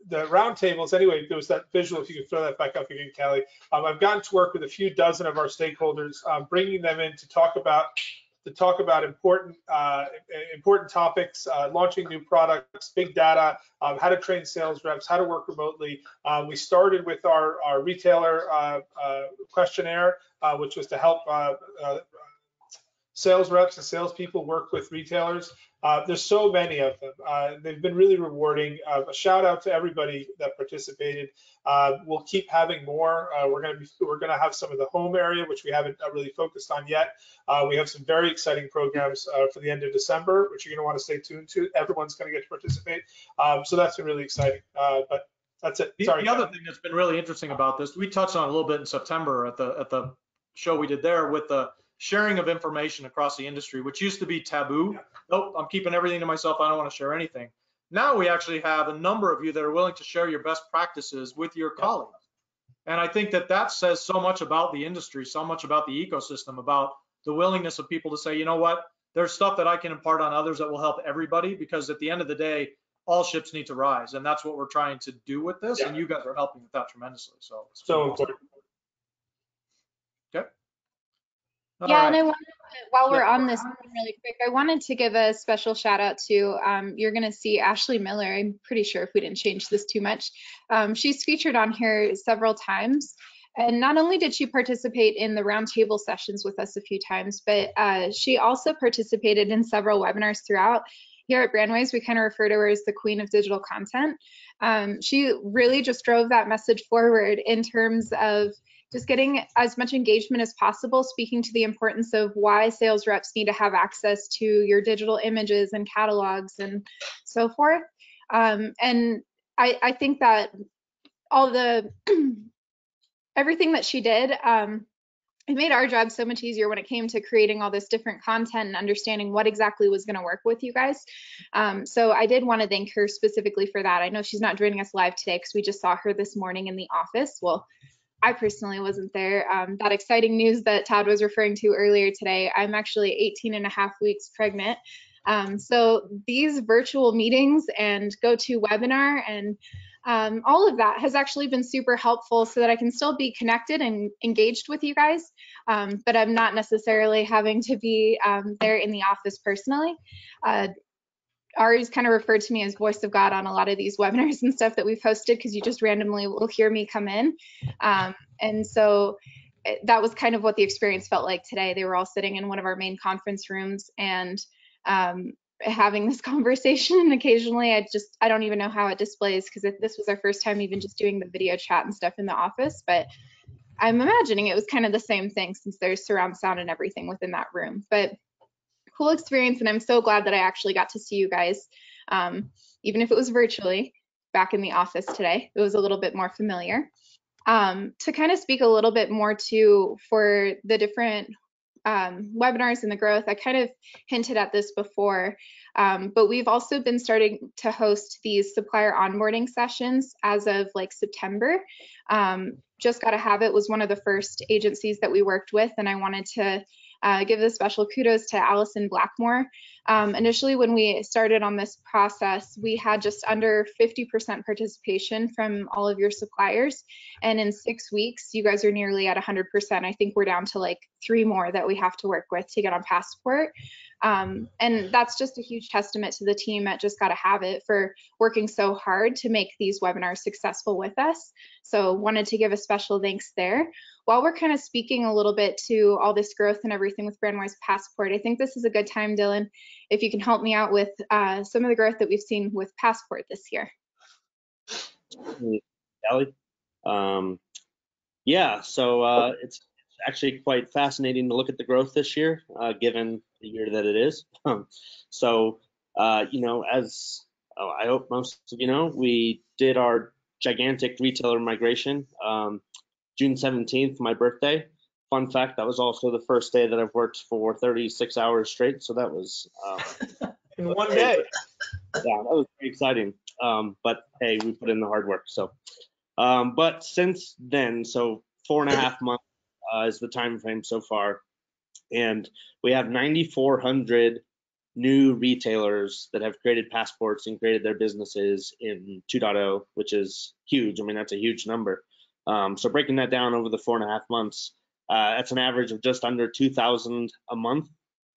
the roundtables, anyway, there was that visual, if you could throw that back up again, Callie. I've gotten to work with a few dozen of our stakeholders, bringing them in to talk about important topics, launching new products, big data, how to train sales reps, how to work remotely. We started with our retailer questionnaire, which was to help sales reps and salespeople work with retailers. There's so many of them. They've been really rewarding. A shout out to everybody that participated. We'll keep having more. We're going to have some of the home area, which we haven't really focused on yet. We have some very exciting programs for the end of December, which you're going to want to stay tuned to. Everyone's going to get to participate. So that's been really exciting. But that's it. Sorry. The other thing that's been really interesting about this, we touched on a little bit in September at the show we did there with the sharing of information across the industry, which used to be taboo. Yeah. Nope, I'm keeping everything to myself. I don't want to share anything. Now we actually have a number of you that are willing to share your best practices with your colleagues. And I think that says so much about the industry, so much about the ecosystem, about the willingness of people to say, you know what, there's stuff that I can impart on others that will help everybody, because at the end of the day, all ships need to rise. And that's what we're trying to do with this. Yeah. And you guys are helping with that tremendously. So it's so important. Okay. Yeah, right. And I wanted to, while we're on this really quick, I wanted to give a special shout out to, you're going to see Ashley Miller. I'm pretty sure if we didn't change this too much. She's featured on here several times. And not only did she participate in the roundtable sessions with us a few times, but she also participated in several webinars throughout. Here at Brandwise, we kind of refer to her as the queen of digital content. She really just drove that message forward in terms of just getting as much engagement as possible, speaking to the importance of why sales reps need to have access to your digital images and catalogs and so forth. And I think that all the everything that she did, it made our job so much easier when it came to creating all this different content and understanding what exactly was going to work with you guys. So I did want to thank her specifically for that. I know she's not joining us live today because we just saw her this morning in the office. Well, I personally wasn't there. That exciting news that Todd was referring to earlier today, I'm actually 18 and a half weeks pregnant. So these virtual meetings and GoToWebinar and all of that has actually been super helpful so that I can still be connected and engaged with you guys, but I'm not necessarily having to be there in the office personally. Ari's kind of referred to me as voice of God on a lot of these webinars and stuff that we've hosted, because you just randomly will hear me come in. And so that was kind of what the experience felt like today. They were all sitting in one of our main conference rooms and having this conversation. And occasionally I don't even know how it displays, because this was our first time even just doing the video chat and stuff in the office. But I'm imagining it was kind of the same thing, since there's surround sound and everything within that room. But cool experience, and I'm so glad that I actually got to see you guys, even if it was virtually, back in the office today. It was a little bit more familiar. To kind of speak a little bit more to for the different webinars and the growth, I kind of hinted at this before, but we've also been starting to host these supplier onboarding sessions as of like September. Just Gotta Have It was one of the first agencies that we worked with, and I wanted to give a special kudos to Allison Blackmore. Initially, when we started on this process, we had just under 50% participation from all of your suppliers. And in 6 weeks, you guys are nearly at 100%. I think we're down to like 3 more that we have to work with to get on Passport. And that's just a huge testament to the team at Just Gotta Have It for working so hard to make these webinars successful with us. So wanted to give a special thanks there. While we're kind of speaking a little bit to all this growth and everything with Brandwise Passport, I think this is a good time, Dylan, if you can help me out with some of the growth that we've seen with Passport this year. Kelly? Yeah, so it's actually quite fascinating to look at the growth this year, given the year that it is. So, you know, as I hope most of you know, we did our gigantic retailer migration June 17th, my birthday. Fun fact, that was also the first day that I've worked for 36 hours straight. So that was in one day. Yeah, that was pretty exciting. But hey, we put in the hard work. So, but since then, so 4.5 months is the time frame so far, and we have 9,400 new retailers that have created passports and created their businesses in 2.0, which is huge. I mean, that's a huge number. So breaking that down over the 4.5 months, that's an average of just under 2,000 a month,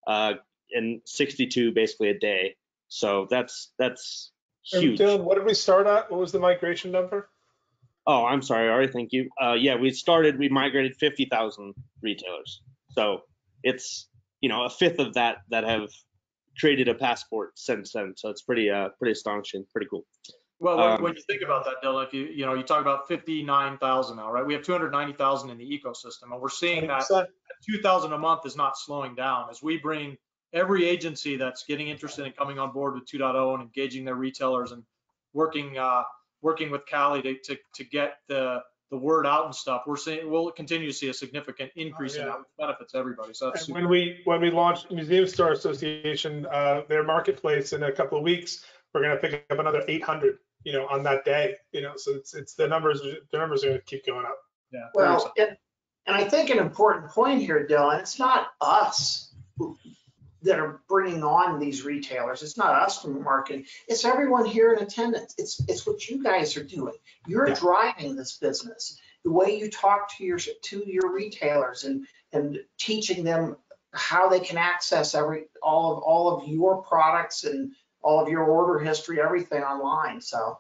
and 62 basically a day. So that's huge. Dylan, what did we start at? What was the migration number? Oh, I'm sorry, Ari, thank you. Yeah, we migrated 50,000 retailers. So it's, you know, a fifth of that have created a passport since then. So it's pretty astonishing, pretty cool. Well, when you think about that, Dylan, if you talk about 59,000 now, right? We have 290,000 in the ecosystem, and we're seeing that 2,000 a month is not slowing down as we bring every agency that's getting interested in coming on board with 2.0 and engaging their retailers and working with Callie to get the word out and stuff. We'll continue to see a significant increase in that, which benefits everybody. So that's when we launched Museum Store Association, their marketplace in a couple of weeks, we're going to pick up another 800. You know, on that day, you know, so it's the numbers are going to keep going up. Yeah. Well, and I think an important point here, Dylan, it's not us that are bringing on these retailers. It's not us from marketing. It's everyone here in attendance. It's what you guys are doing. You're driving this business. The way you talk to your retailers and teaching them how they can access all of your products and all of your order history, everything online. So, all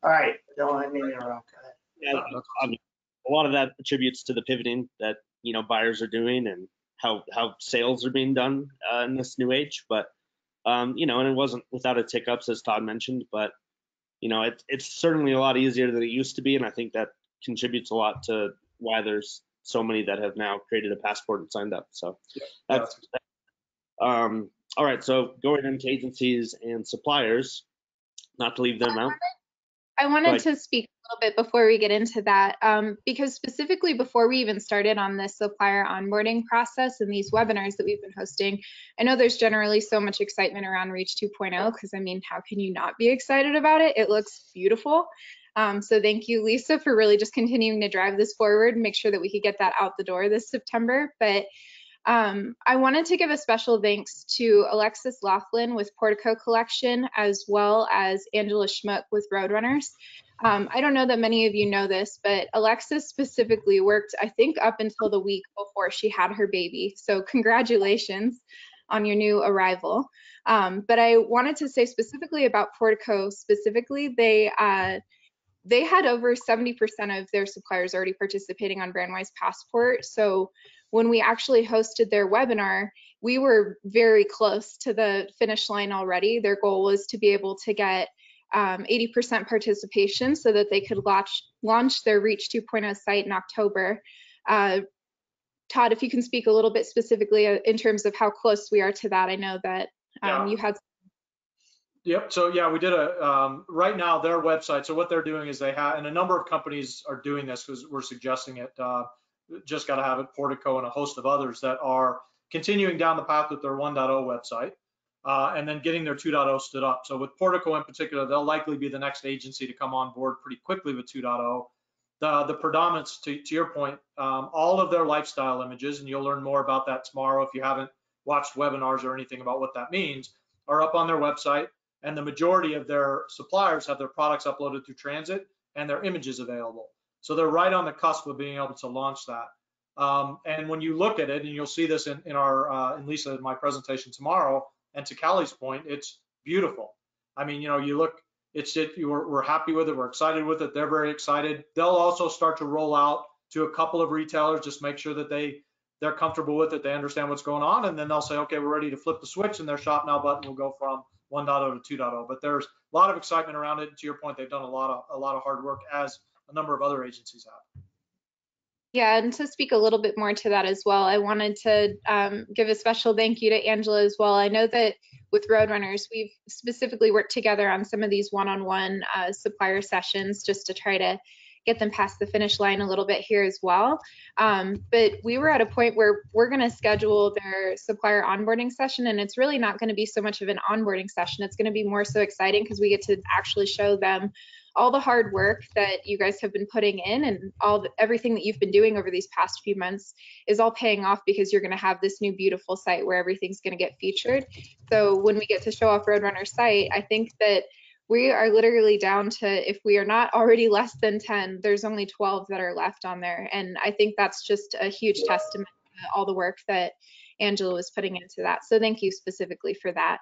right, Dylan, I mean, interrupt. Yeah, a lot of that attributes to the pivoting that, you know, buyers are doing and how sales are being done in this new age. But, you know, and it wasn't without its hiccups, as Todd mentioned, but, you know, it's certainly a lot easier than it used to be. And I think that contributes a lot to why there's so many that have now created a passport and signed up. So that's all right, so going into agencies and suppliers, not to leave them out. I wanted to speak a little bit before we get into that, because specifically before we even started on this supplier onboarding process and these webinars that we've been hosting, I know there's generally so much excitement around Reach 2.0, because I mean, how can you not be excited about it? It looks beautiful. So thank you, Lisa, for really just continuing to drive this forward and make sure that we could get that out the door this September. But I wanted to give a special thanks to Alexis Laughlin with Portico Collection, as well as Angela Schmuck with Roadrunners. I don't know that many of you know this, but Alexis specifically worked, I think, up until the week before she had her baby. So congratulations on your new arrival. But I wanted to say specifically about Portico specifically, they had over 70% of their suppliers already participating on Brandwise Passport. So when we actually hosted their webinar, we were very close to the finish line already. Their goal was to be able to get 80% participation so that they could launch their Reach 2.0 site in October. Todd, if you can speak a little bit specifically in terms of how close we are to that. I know that you had. Yep. So yeah, we did right now their website. So what they're doing is they have, and a number of companies are doing this because we're suggesting it. Just got to have it, Portico and a host of others that are continuing down the path with their 1.0 website and then getting their 2.0 stood up. So with Portico in particular, they'll likely be the next agency to come on board pretty quickly with 2.0. The predominance, to your point, all of their lifestyle images, and you'll learn more about that tomorrow if you haven't watched webinars or anything about what that means, are up on their website. And the majority of their suppliers have their products uploaded through transit and their images available. So they're right on the cusp of being able to launch that. And when you look at it, and you'll see this in Lisa, in my presentation tomorrow, and to Callie's point, it's beautiful. I mean, you look, we're happy with it, we're excited with it, they're very excited. They'll also start to roll out to a couple of retailers, just make sure that they're comfortable with it, they understand what's going on, and then they'll say, okay, we're ready to flip the switch, and their Shop Now button will go from 1.0 to 2.0. But there's a lot of excitement around it. To your point, they've done a lot of hard work, as a number of other agencies have. Yeah, and to speak a little bit more to that as well, I wanted to give a special thank you to Angela as well. I know that with Roadrunners, we've specifically worked together on some of these one-on-one supplier sessions just to try to get them past the finish line a little bit here as well. But we were at a point where we're going to schedule their supplier onboarding session, and it's really not going to be so much of an onboarding session. It's going to be more so exciting because we get to actually show them all the hard work that you guys have been putting in, and everything that you've been doing over these past few months is all paying off because you're going to have this new beautiful site where everything's going to get featured. So when we get to show off Roadrunner's site, I think that we are literally down to, if we are not already less than 10, there's only 12 that are left on there. And I think that's just a huge testament to all the work that Angela was putting into that. So thank you specifically for that.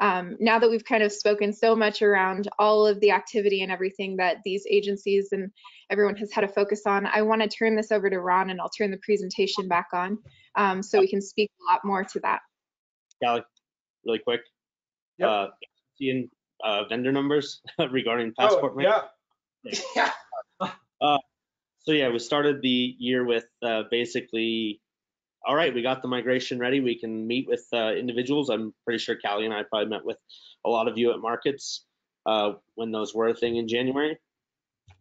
Now that we've kind of spoken so much around all of the activity and everything that these agencies and everyone has had a focus on, I want to turn this over to Ron, and I'll turn the presentation back on so we can speak a lot more to that. Callie, really quick. Yep. Seeing vendor numbers regarding passport. Yeah. So yeah, we started the year with basically, all right, we got the migration ready. We can meet with individuals. I'm pretty sure Callie and I probably met with a lot of you at markets when those were a thing in January.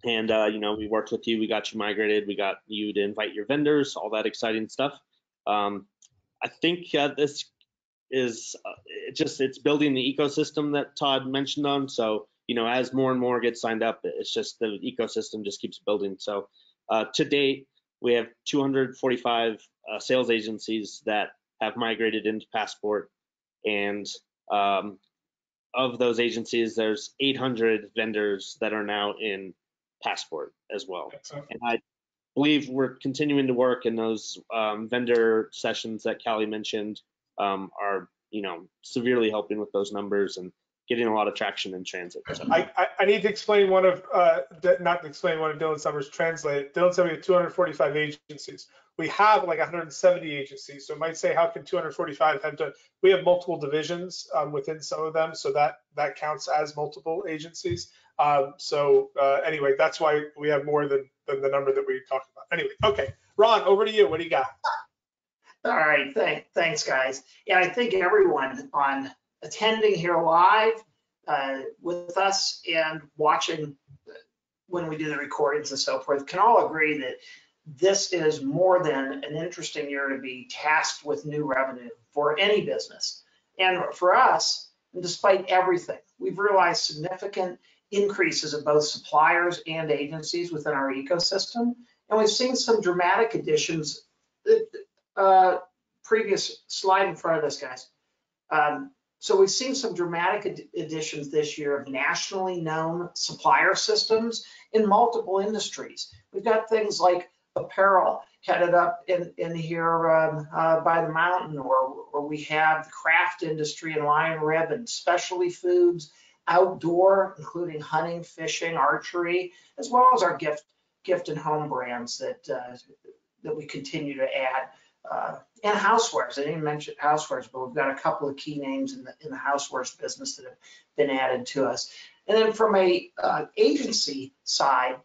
And, we worked with you. We got you migrated. We got you to invite your vendors, all that exciting stuff. I think this is it's building the ecosystem that Todd mentioned on. So, as more and more get signed up, it's just the ecosystem just keeps building. So to date, we have 245 sales agencies that have migrated into Passport, and of those agencies, there's 800 vendors that are now in Passport as well. And I believe we're continuing to work, in those vendor sessions that Callie mentioned are, severely helping with those numbers and getting a lot of traction in transit. So. I need to explain not to explain one of Dylan's numbers, translate it. Dylan said we have 245 agencies. We have like 170 agencies. So it might say, how can 245 have done? We have multiple divisions within some of them. So that counts as multiple agencies. Anyway, that's why we have more than the number that we talked about. Anyway, okay. Ron, over to you. What do you got? All right, thanks guys. Yeah, I think everyone on attending here live with us and watching when we do the recordings and so forth can all agree that this is more than an interesting year to be tasked with new revenue for any business. And for us, despite everything, we've realized significant increases of both suppliers and agencies within our ecosystem. And we've seen some dramatic additions previous slide in front of us, guys. So we've seen some dramatic additions this year of nationally known supplier systems in multiple industries. We've got things like apparel headed up in here by the mountain, or we have the craft industry and Lion Ribbon, specialty foods, outdoor, including hunting, fishing, archery, as well as our gift and home brands that we continue to add. And housewares. I didn't mention housewares, but we've got a couple of key names in the housewares business that have been added to us. And then from a agency side,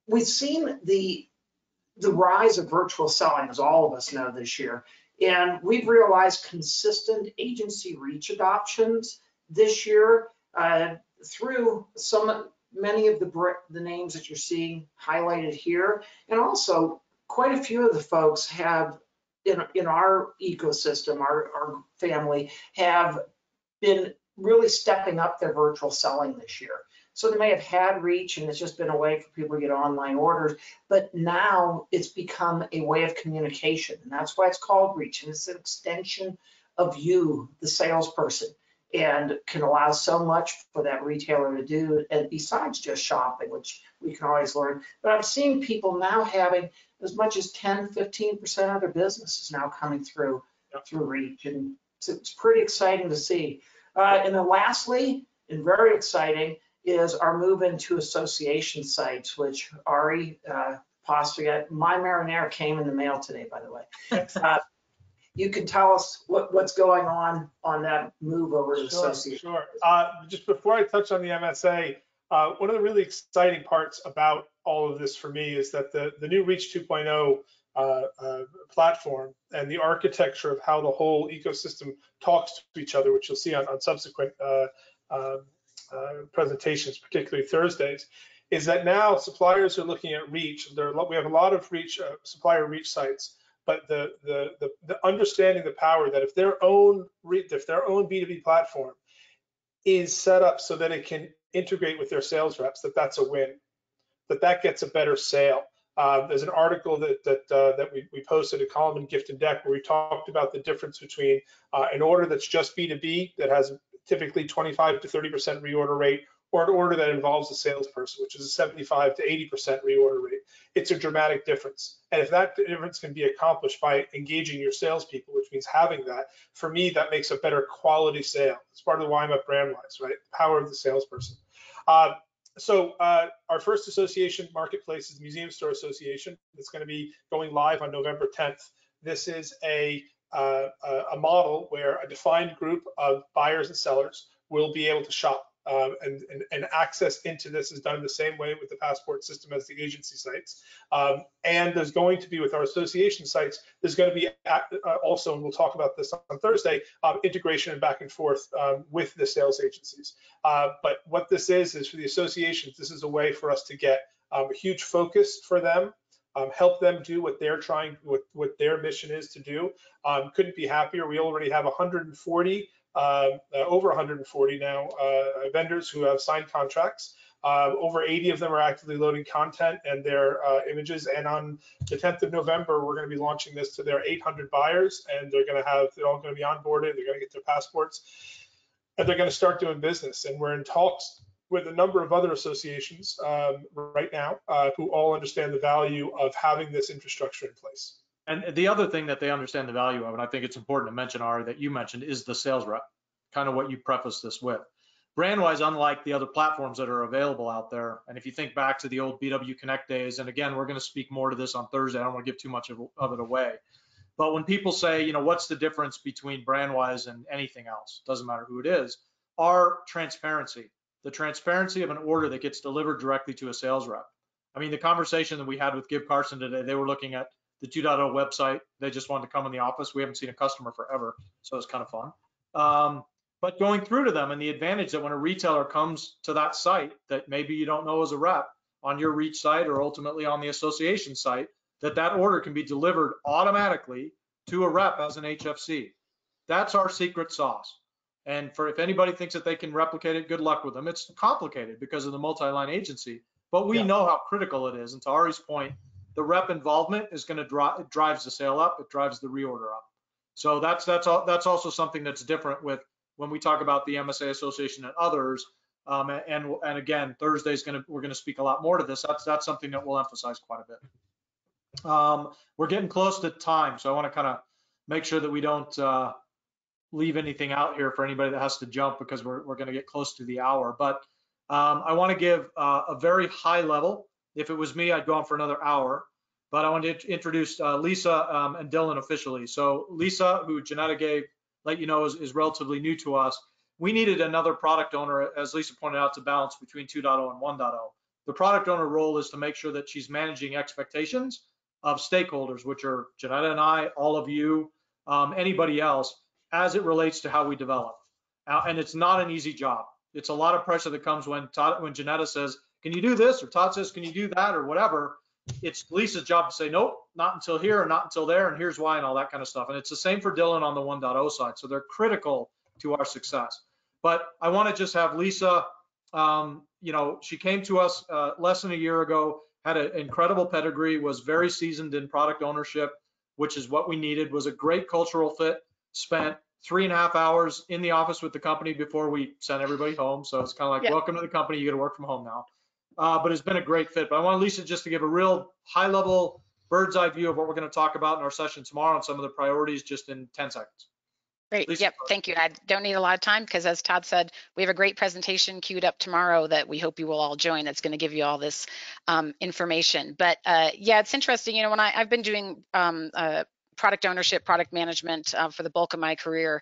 we've seen the rise of virtual selling, as all of us know this year. And we've realized consistent agency reach adoptions this year through many of the names that you're seeing highlighted here. And also quite a few of the folks have in our ecosystem, our family, have been really stepping up their virtual selling this year. So they may have had reach and it's just been a way for people to get online orders, but now it's become a way of communication. And that's why it's called reach. And it's an extension of you, the salesperson, and can allow so much for that retailer to do. And besides just shopping, which we can always learn, but I'm seeing people now having as much as 10, 15% of their business is now coming through reach. And it's pretty exciting to see. And then lastly, and very exciting, is our move into association sites, which Ari Postigat, my marinara came in the mail today, by the way. You can tell us what's going on that move over to association. Sure. Just before I touch on the MSA, one of the really exciting parts about all of this for me is that the new Reach 2.0 platform and the architecture of how the whole ecosystem talks to each other, which you'll see on subsequent presentations, particularly Thursdays, is that now suppliers are looking at reach. We have a lot of reach supplier reach sites, but the understanding the power that if their own B2B platform is set up so that it can integrate with their sales reps, that's a win, that gets a better sale. There's an article that we posted, a column in Gift and Deck, where we talked about the difference between an order that's just B2B that has typically 25 to 30% reorder rate, or an order that involves a salesperson, which is a 75 to 80% reorder rate. It's a dramatic difference. And if that difference can be accomplished by engaging your salespeople, which means having that, for me, that makes a better quality sale. It's part of why I'm at Brandwise, right? Power of the salesperson. So our first association marketplace is the Museum Store Association. It's going to be going live on November 10th. This is a model where a defined group of buyers and sellers will be able to shop. And access into this is done the same way with the passport system as the agency sites. And there's going to be, with our association sites, there's going to be also, and we'll talk about this on Thursday, integration and back and forth with the sales agencies. But what this is for the associations, this is a way for us to get a huge focus for them, help them do what they're trying, what their mission is to do. Couldn't be happier. We already have 140 over 140 now vendors who have signed contracts. Over 80 of them are actively loading content and their images. And on the 10th of November, we're going to be launching this to their 800 buyers, and they're all going to be onboarded. They're going to get their passports, and they're going to start doing business. And we're in talks with a number of other associations right now who all understand the value of having this infrastructure in place. And the other thing that they understand the value of, and I think it's important to mention, Ari, that you mentioned, is the sales rep, kind of what you prefaced this with. Brandwise, unlike the other platforms that are available out there, and if you think back to the old BW Connect days, and again, we're going to speak more to this on Thursday, I don't want to give too much of it away. But when people say, what's the difference between Brandwise and anything else, doesn't matter who it is, our transparency, the transparency of an order that gets delivered directly to a sales rep. I mean, the conversation that we had with Gib Carson today, they were looking at the 2.0 website. They just wanted to come in the office. We haven't seen a customer forever, so it's kind of fun. But going through to them, and the advantage that when a retailer comes to that site that maybe you don't know as a rep on your reach site or ultimately on the association site, that order can be delivered automatically to a rep as an HFC. That's our secret sauce. And if anybody thinks that they can replicate it, good luck with them. It's complicated because of the multi-line agency, but we know how critical it is. And to Ari's point, the rep involvement is going to drives the sale up. It drives the reorder up. So that's also something that's different with when we talk about the MSA Association and others. And again, we're gonna speak a lot more to this. That's something that we'll emphasize quite a bit. We're getting close to time, so I want to kind of make sure that we don't leave anything out here for anybody that has to jump, because we're going to get close to the hour. But I want to give a very high level. If it was me, I'd go on for another hour. But I want to introduce Lisa and Dylan officially. So Lisa, who Janetta let you know is relatively new to us. We needed another product owner, as Lisa pointed out, to balance between 2.0 and 1.0. The product owner role is to make sure that she's managing expectations of stakeholders, which are Janetta and I, all of you, anybody else, as it relates to how we develop. And it's not an easy job. It's a lot of pressure that comes when Janetta says, can you do this? Or Todd says, can you do that? Or whatever. It's Lisa's job to say, nope, not until here or not until there, and here's why, and all that kind of stuff. And it's the same for Dylan on the 1.0 side. So they're critical to our success. But I want to just have Lisa, she came to us less than a year ago, had an incredible pedigree, was very seasoned in product ownership, which is what we needed, was a great cultural fit, spent 3.5 hours in the office with the company before we sent everybody home. So it's kind of like, welcome to the company, you got to work from home now. But it's been a great fit. But I want Lisa just to give a real high level bird's eye view of what we're going to talk about in our session tomorrow and some of the priorities just in 10 seconds. Great. Lisa, yep. Thank you. I don't need a lot of time because, as Todd said, we have a great presentation queued up tomorrow that we hope you will all join. That's going to give you all this information. But yeah, it's interesting. You know, when I've been doing product ownership, product management for the bulk of my career.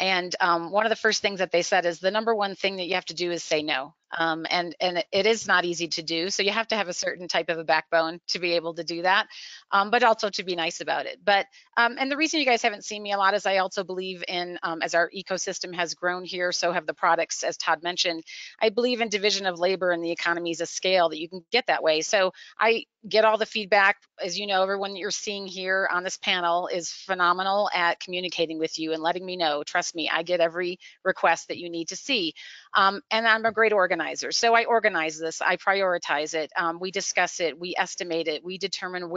And one of the first things that they said is the number one thing that you have to do is say no. And it is not easy to do. So you have to have a certain type of a backbone to be able to do that, but also to be nice about it. But and the reason you guys haven't seen me a lot is I also believe in, as our ecosystem has grown here, so have the products, as Todd mentioned. I believe in division of labor and the economies of scale that you can get that way. So I get all the feedback. As you know, everyone you're seeing here on this panel is phenomenal at communicating with you and letting me know. Trust me, I get every request that you need to see. And I'm a great organizer. So I organize this, I prioritize it, we discuss it, we estimate it, we determine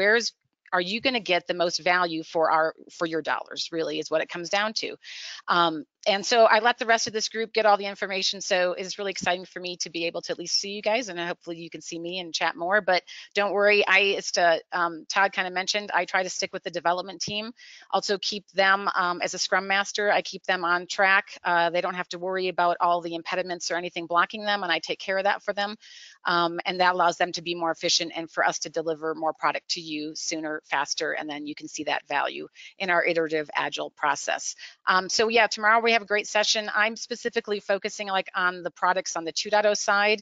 are you going to get the most value for your dollars, really is what it comes down to. And so I let the rest of this group get all the information. So it's really exciting for me to be able to at least see you guys, and hopefully you can see me and chat more. But don't worry, Todd kind of mentioned, I try to stick with the development team, also keep them as a Scrum Master. I keep them on track. They don't have to worry about all the impediments or anything blocking them, and I take care of that for them. And that allows them to be more efficient and for us to deliver more product to you sooner, faster, and then you can see that value in our iterative agile process. So yeah, tomorrow we have a great session. I'm specifically focusing on the products on the 2.0 side.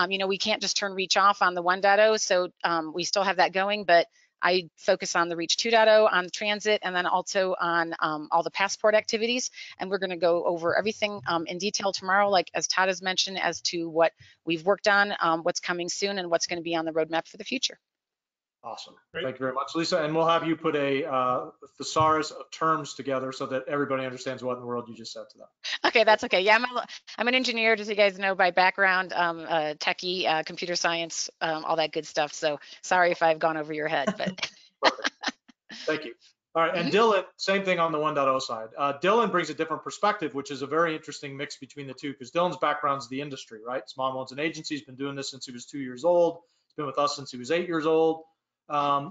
We can't just turn Reach off on the 1.0, so we still have that going, but I focus on the Reach 2.0, on transit, and then also on all the passport activities. And we're going to go over everything in detail tomorrow, like as Todd has mentioned, as to what we've worked on, what's coming soon, and what's going to be on the roadmap for the future. Awesome. Great. Thank you very much, Lisa. And we'll have you put a thesaurus of terms together so that everybody understands what in the world you just said to them. Okay, that's okay. Yeah, I'm an engineer, as you guys know by background, techie, computer science, all that good stuff. So sorry if I've gone over your head, but. Perfect. Thank you. All right, and Dylan, same thing on the 1.0 side. Dylan brings a different perspective, which is a very interesting mix between the two, because Dylan's background is the industry, right? Small loans and agency. He's been doing this since he was 2 years old. He's been with us since he was 8 years old.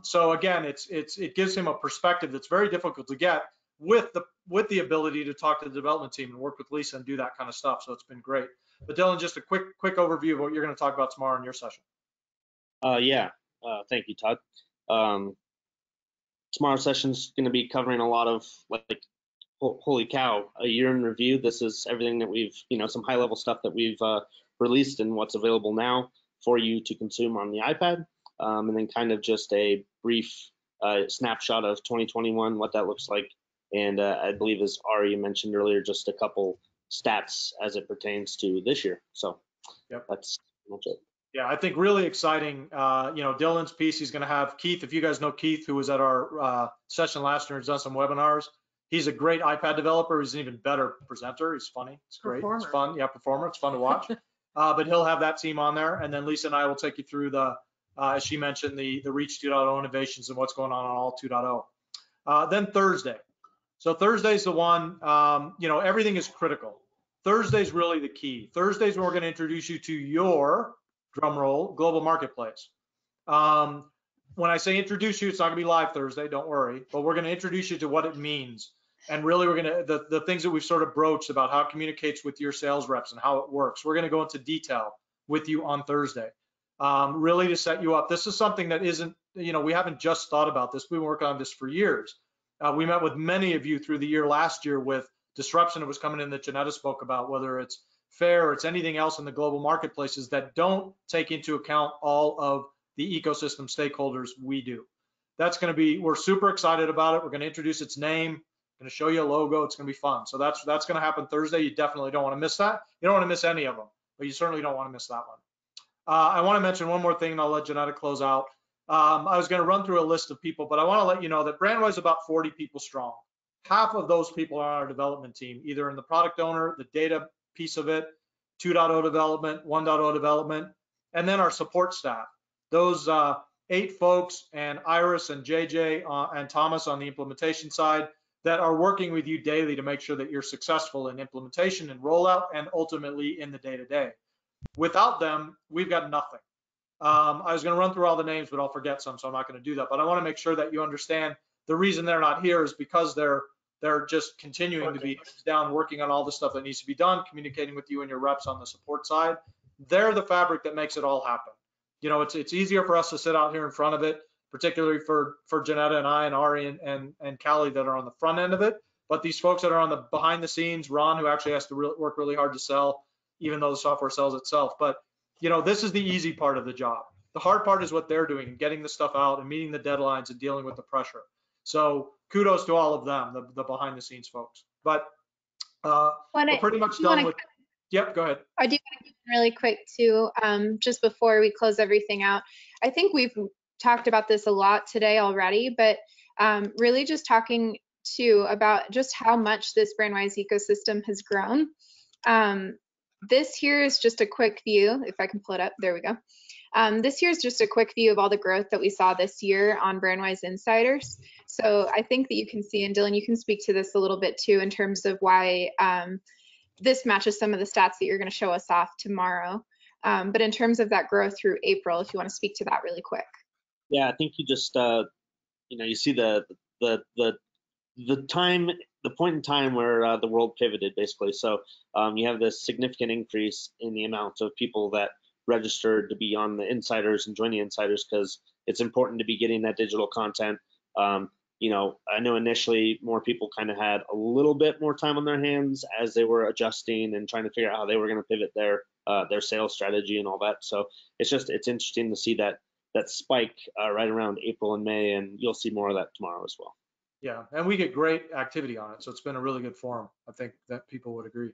So again, it gives him a perspective that's very difficult to get with the ability to talk to the development team and work with Lisa and do that kind of stuff. So it's been great. But Dylan, just a quick overview of what you're going to talk about tomorrow in your session. Thank you, Todd. Tomorrow's session is going to be covering a lot of holy cow, a year in review. This is everything that we've, some high level stuff that we've released and what's available now for you to consume on the iPad. And then kind of just a brief snapshot of 2021, what that looks like. And I believe, as Ari mentioned earlier, just a couple stats as it pertains to this year. So that's much it. Yeah, I think really exciting. Dylan's piece, he's going to have Keith. If you guys know Keith, who was at our session last year and has done some webinars, he's a great iPad developer. He's an even better presenter. He's funny. It's great. Performer. It's fun. Yeah, performer. It's fun to watch. But he'll have that team on there. And then Lisa and I will take you through as she mentioned, the Reach 2.0 innovations and what's going on all 2.0. Then Thursday, So Thursday's the one, everything is critical. Thursday's really the key. Thursday's when we're going to introduce you to your, drum roll, global marketplace. When I say introduce you, it's not going to be live Thursday, don't worry, but we're going to introduce you to what it means. And really, we're going to, the things that we've sort of broached about how it communicates with your sales reps and how it works, we're going to go into detail with you on Thursday, really to set you up. This is something that isn't, we haven't just thought about this. We've been working on this for years. We met with many of you through the year last year with disruption that was coming in that Janetta spoke about, whether it's fair or it's anything else in the global marketplaces that don't take into account all of the ecosystem stakeholders we do. That's going to be, we're super excited about it. We're going to introduce its name, going to show you a logo. It's going to be fun. So that's going to happen Thursday. You definitely don't want to miss that. You don't want to miss any of them, but you certainly don't want to miss that one. I want to mention one more thing, and I'll let Janetta close out. I was going to run through a list of people, but I want to let you know that Brandwise is about 40 people strong. Half of those people are on our development team, either in the product owner, the data piece of it, 2.0 development, 1.0 development, and then our support staff. Those 8 folks and Iris and JJ and Thomas on the implementation side that are working with you daily to make sure that you're successful in implementation and rollout and ultimately in the day-to-day. Without them, we've got nothing. I was going to run through all the names, but I'll forget some, so I'm not going to do that. But I want to make sure that you understand the reason they're not here is because they're just continuing to be down working on all the stuff that needs to be done, communicating with you and your reps on the support side. They're the fabric that makes it all happen. It's easier for us to sit out here in front of it, particularly for Janetta and I and Ari and Callie that are on the front end of it. But these folks that are on the behind the scenes, Ron, who actually has to work really hard to sell, even though the software sells itself. But this is the easy part of the job. The hard part is what they're doing, getting the stuff out and meeting the deadlines and dealing with the pressure. So kudos to all of them, the behind the scenes folks. But we're pretty much done with. Yep, go ahead. I do want to keep it really quick too, just before we close everything out. I think we've talked about this a lot today already, but really just talking too about just how much this Brandwise ecosystem has grown. This here is just a quick view, if I can pull it up, there we go. This here is just a quick view of all the growth that we saw this year on Brandwise Insiders. So I think that you can see, and Dylan, you can speak to this a little bit too in terms of why this matches some of the stats that you're going to show us off tomorrow. But in terms of that growth through April, if you want to speak to that really quick. Yeah, I think you just, you see the point in time where the world pivoted basically. So you have this significant increase in the amount of people that registered to be on the insiders and join the insiders because it's important to be getting that digital content. I know initially more people kind of had a little bit more time on their hands as they were adjusting and trying to figure out how they were going to pivot their sales strategy and all that. So it's interesting to see that spike right around April and May, and you'll see more of that tomorrow as well. Yeah, and we get great activity on it, so it's been a really good forum. I think that people would agree.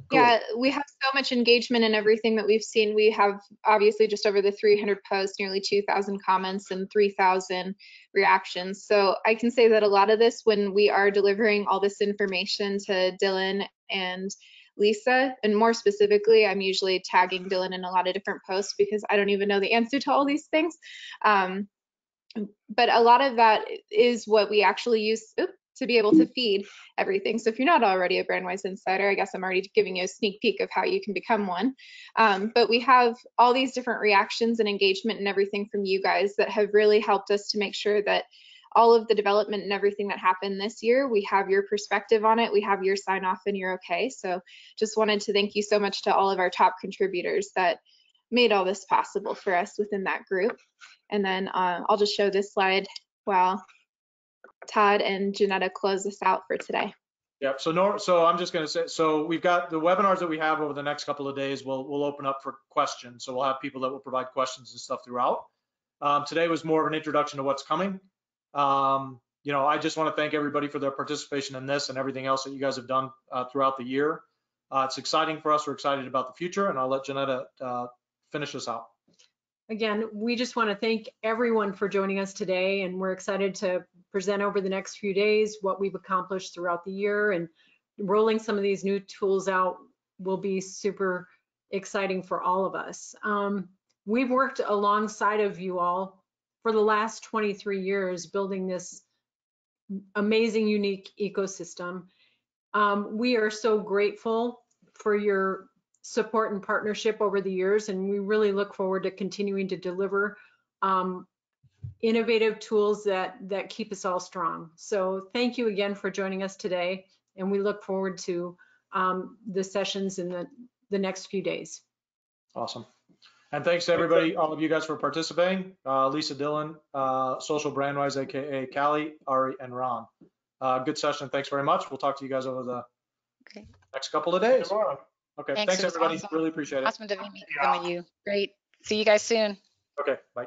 Cool. Yeah, we have so much engagement in everything that we've seen. We have obviously just over the 300 posts, nearly 2,000 comments and 3,000 reactions. So I can say that a lot of this, when we are delivering all this information to Dylan and Lisa, and more specifically, I'm usually tagging Dylan in a lot of different posts because I don't even know the answer to all these things. But a lot of that is what we actually use to be able to feed everything. So if you're not already a Brandwise Insider, I guess I'm already giving you a sneak peek of how you can become one. But we have all these different reactions and engagement and everything from you guys that have really helped us to make sure that all of the development and everything that happened this year, we have your perspective on it, we have your sign off, and you're okay. So just wanted to thank you so much to all of our top contributors that made all this possible for us within that group. And then I'll just show this slide while Todd and Janetta close this out for today. Yeah, so I'm just going to say, so we've got the webinars that we have over the next couple of days. We'll open up for questions. So we'll have people that will provide questions and stuff throughout. Today was more of an introduction to what's coming. I just want to thank everybody for their participation in this and everything else that you guys have done throughout the year. It's exciting for us. We're excited about the future, and I'll let Janetta finish us out. Again, we just want to thank everyone for joining us today, and we're excited to present over the next few days what we've accomplished throughout the year, and rolling some of these new tools out will be super exciting for all of us. We've worked alongside of you all for the last 23 years building this amazing, unique ecosystem. We are so grateful for your support and partnership over the years, and we really look forward to continuing to deliver innovative tools that keep us all strong. So thank you again for joining us today, and we look forward to the sessions in the next few days. Awesome. And thanks to everybody, all of you guys for participating. Lisa Dillon, Social Brandwise, AKA Callie, Ari, and Ron. Good session. Thanks very much. We'll talk to you guys over the next couple of days. Tomorrow. Okay. Thanks, Thanks it was everybody. awesome. Really appreciate it. Awesome to meet some of you. Great. See you guys soon. Okay. Bye.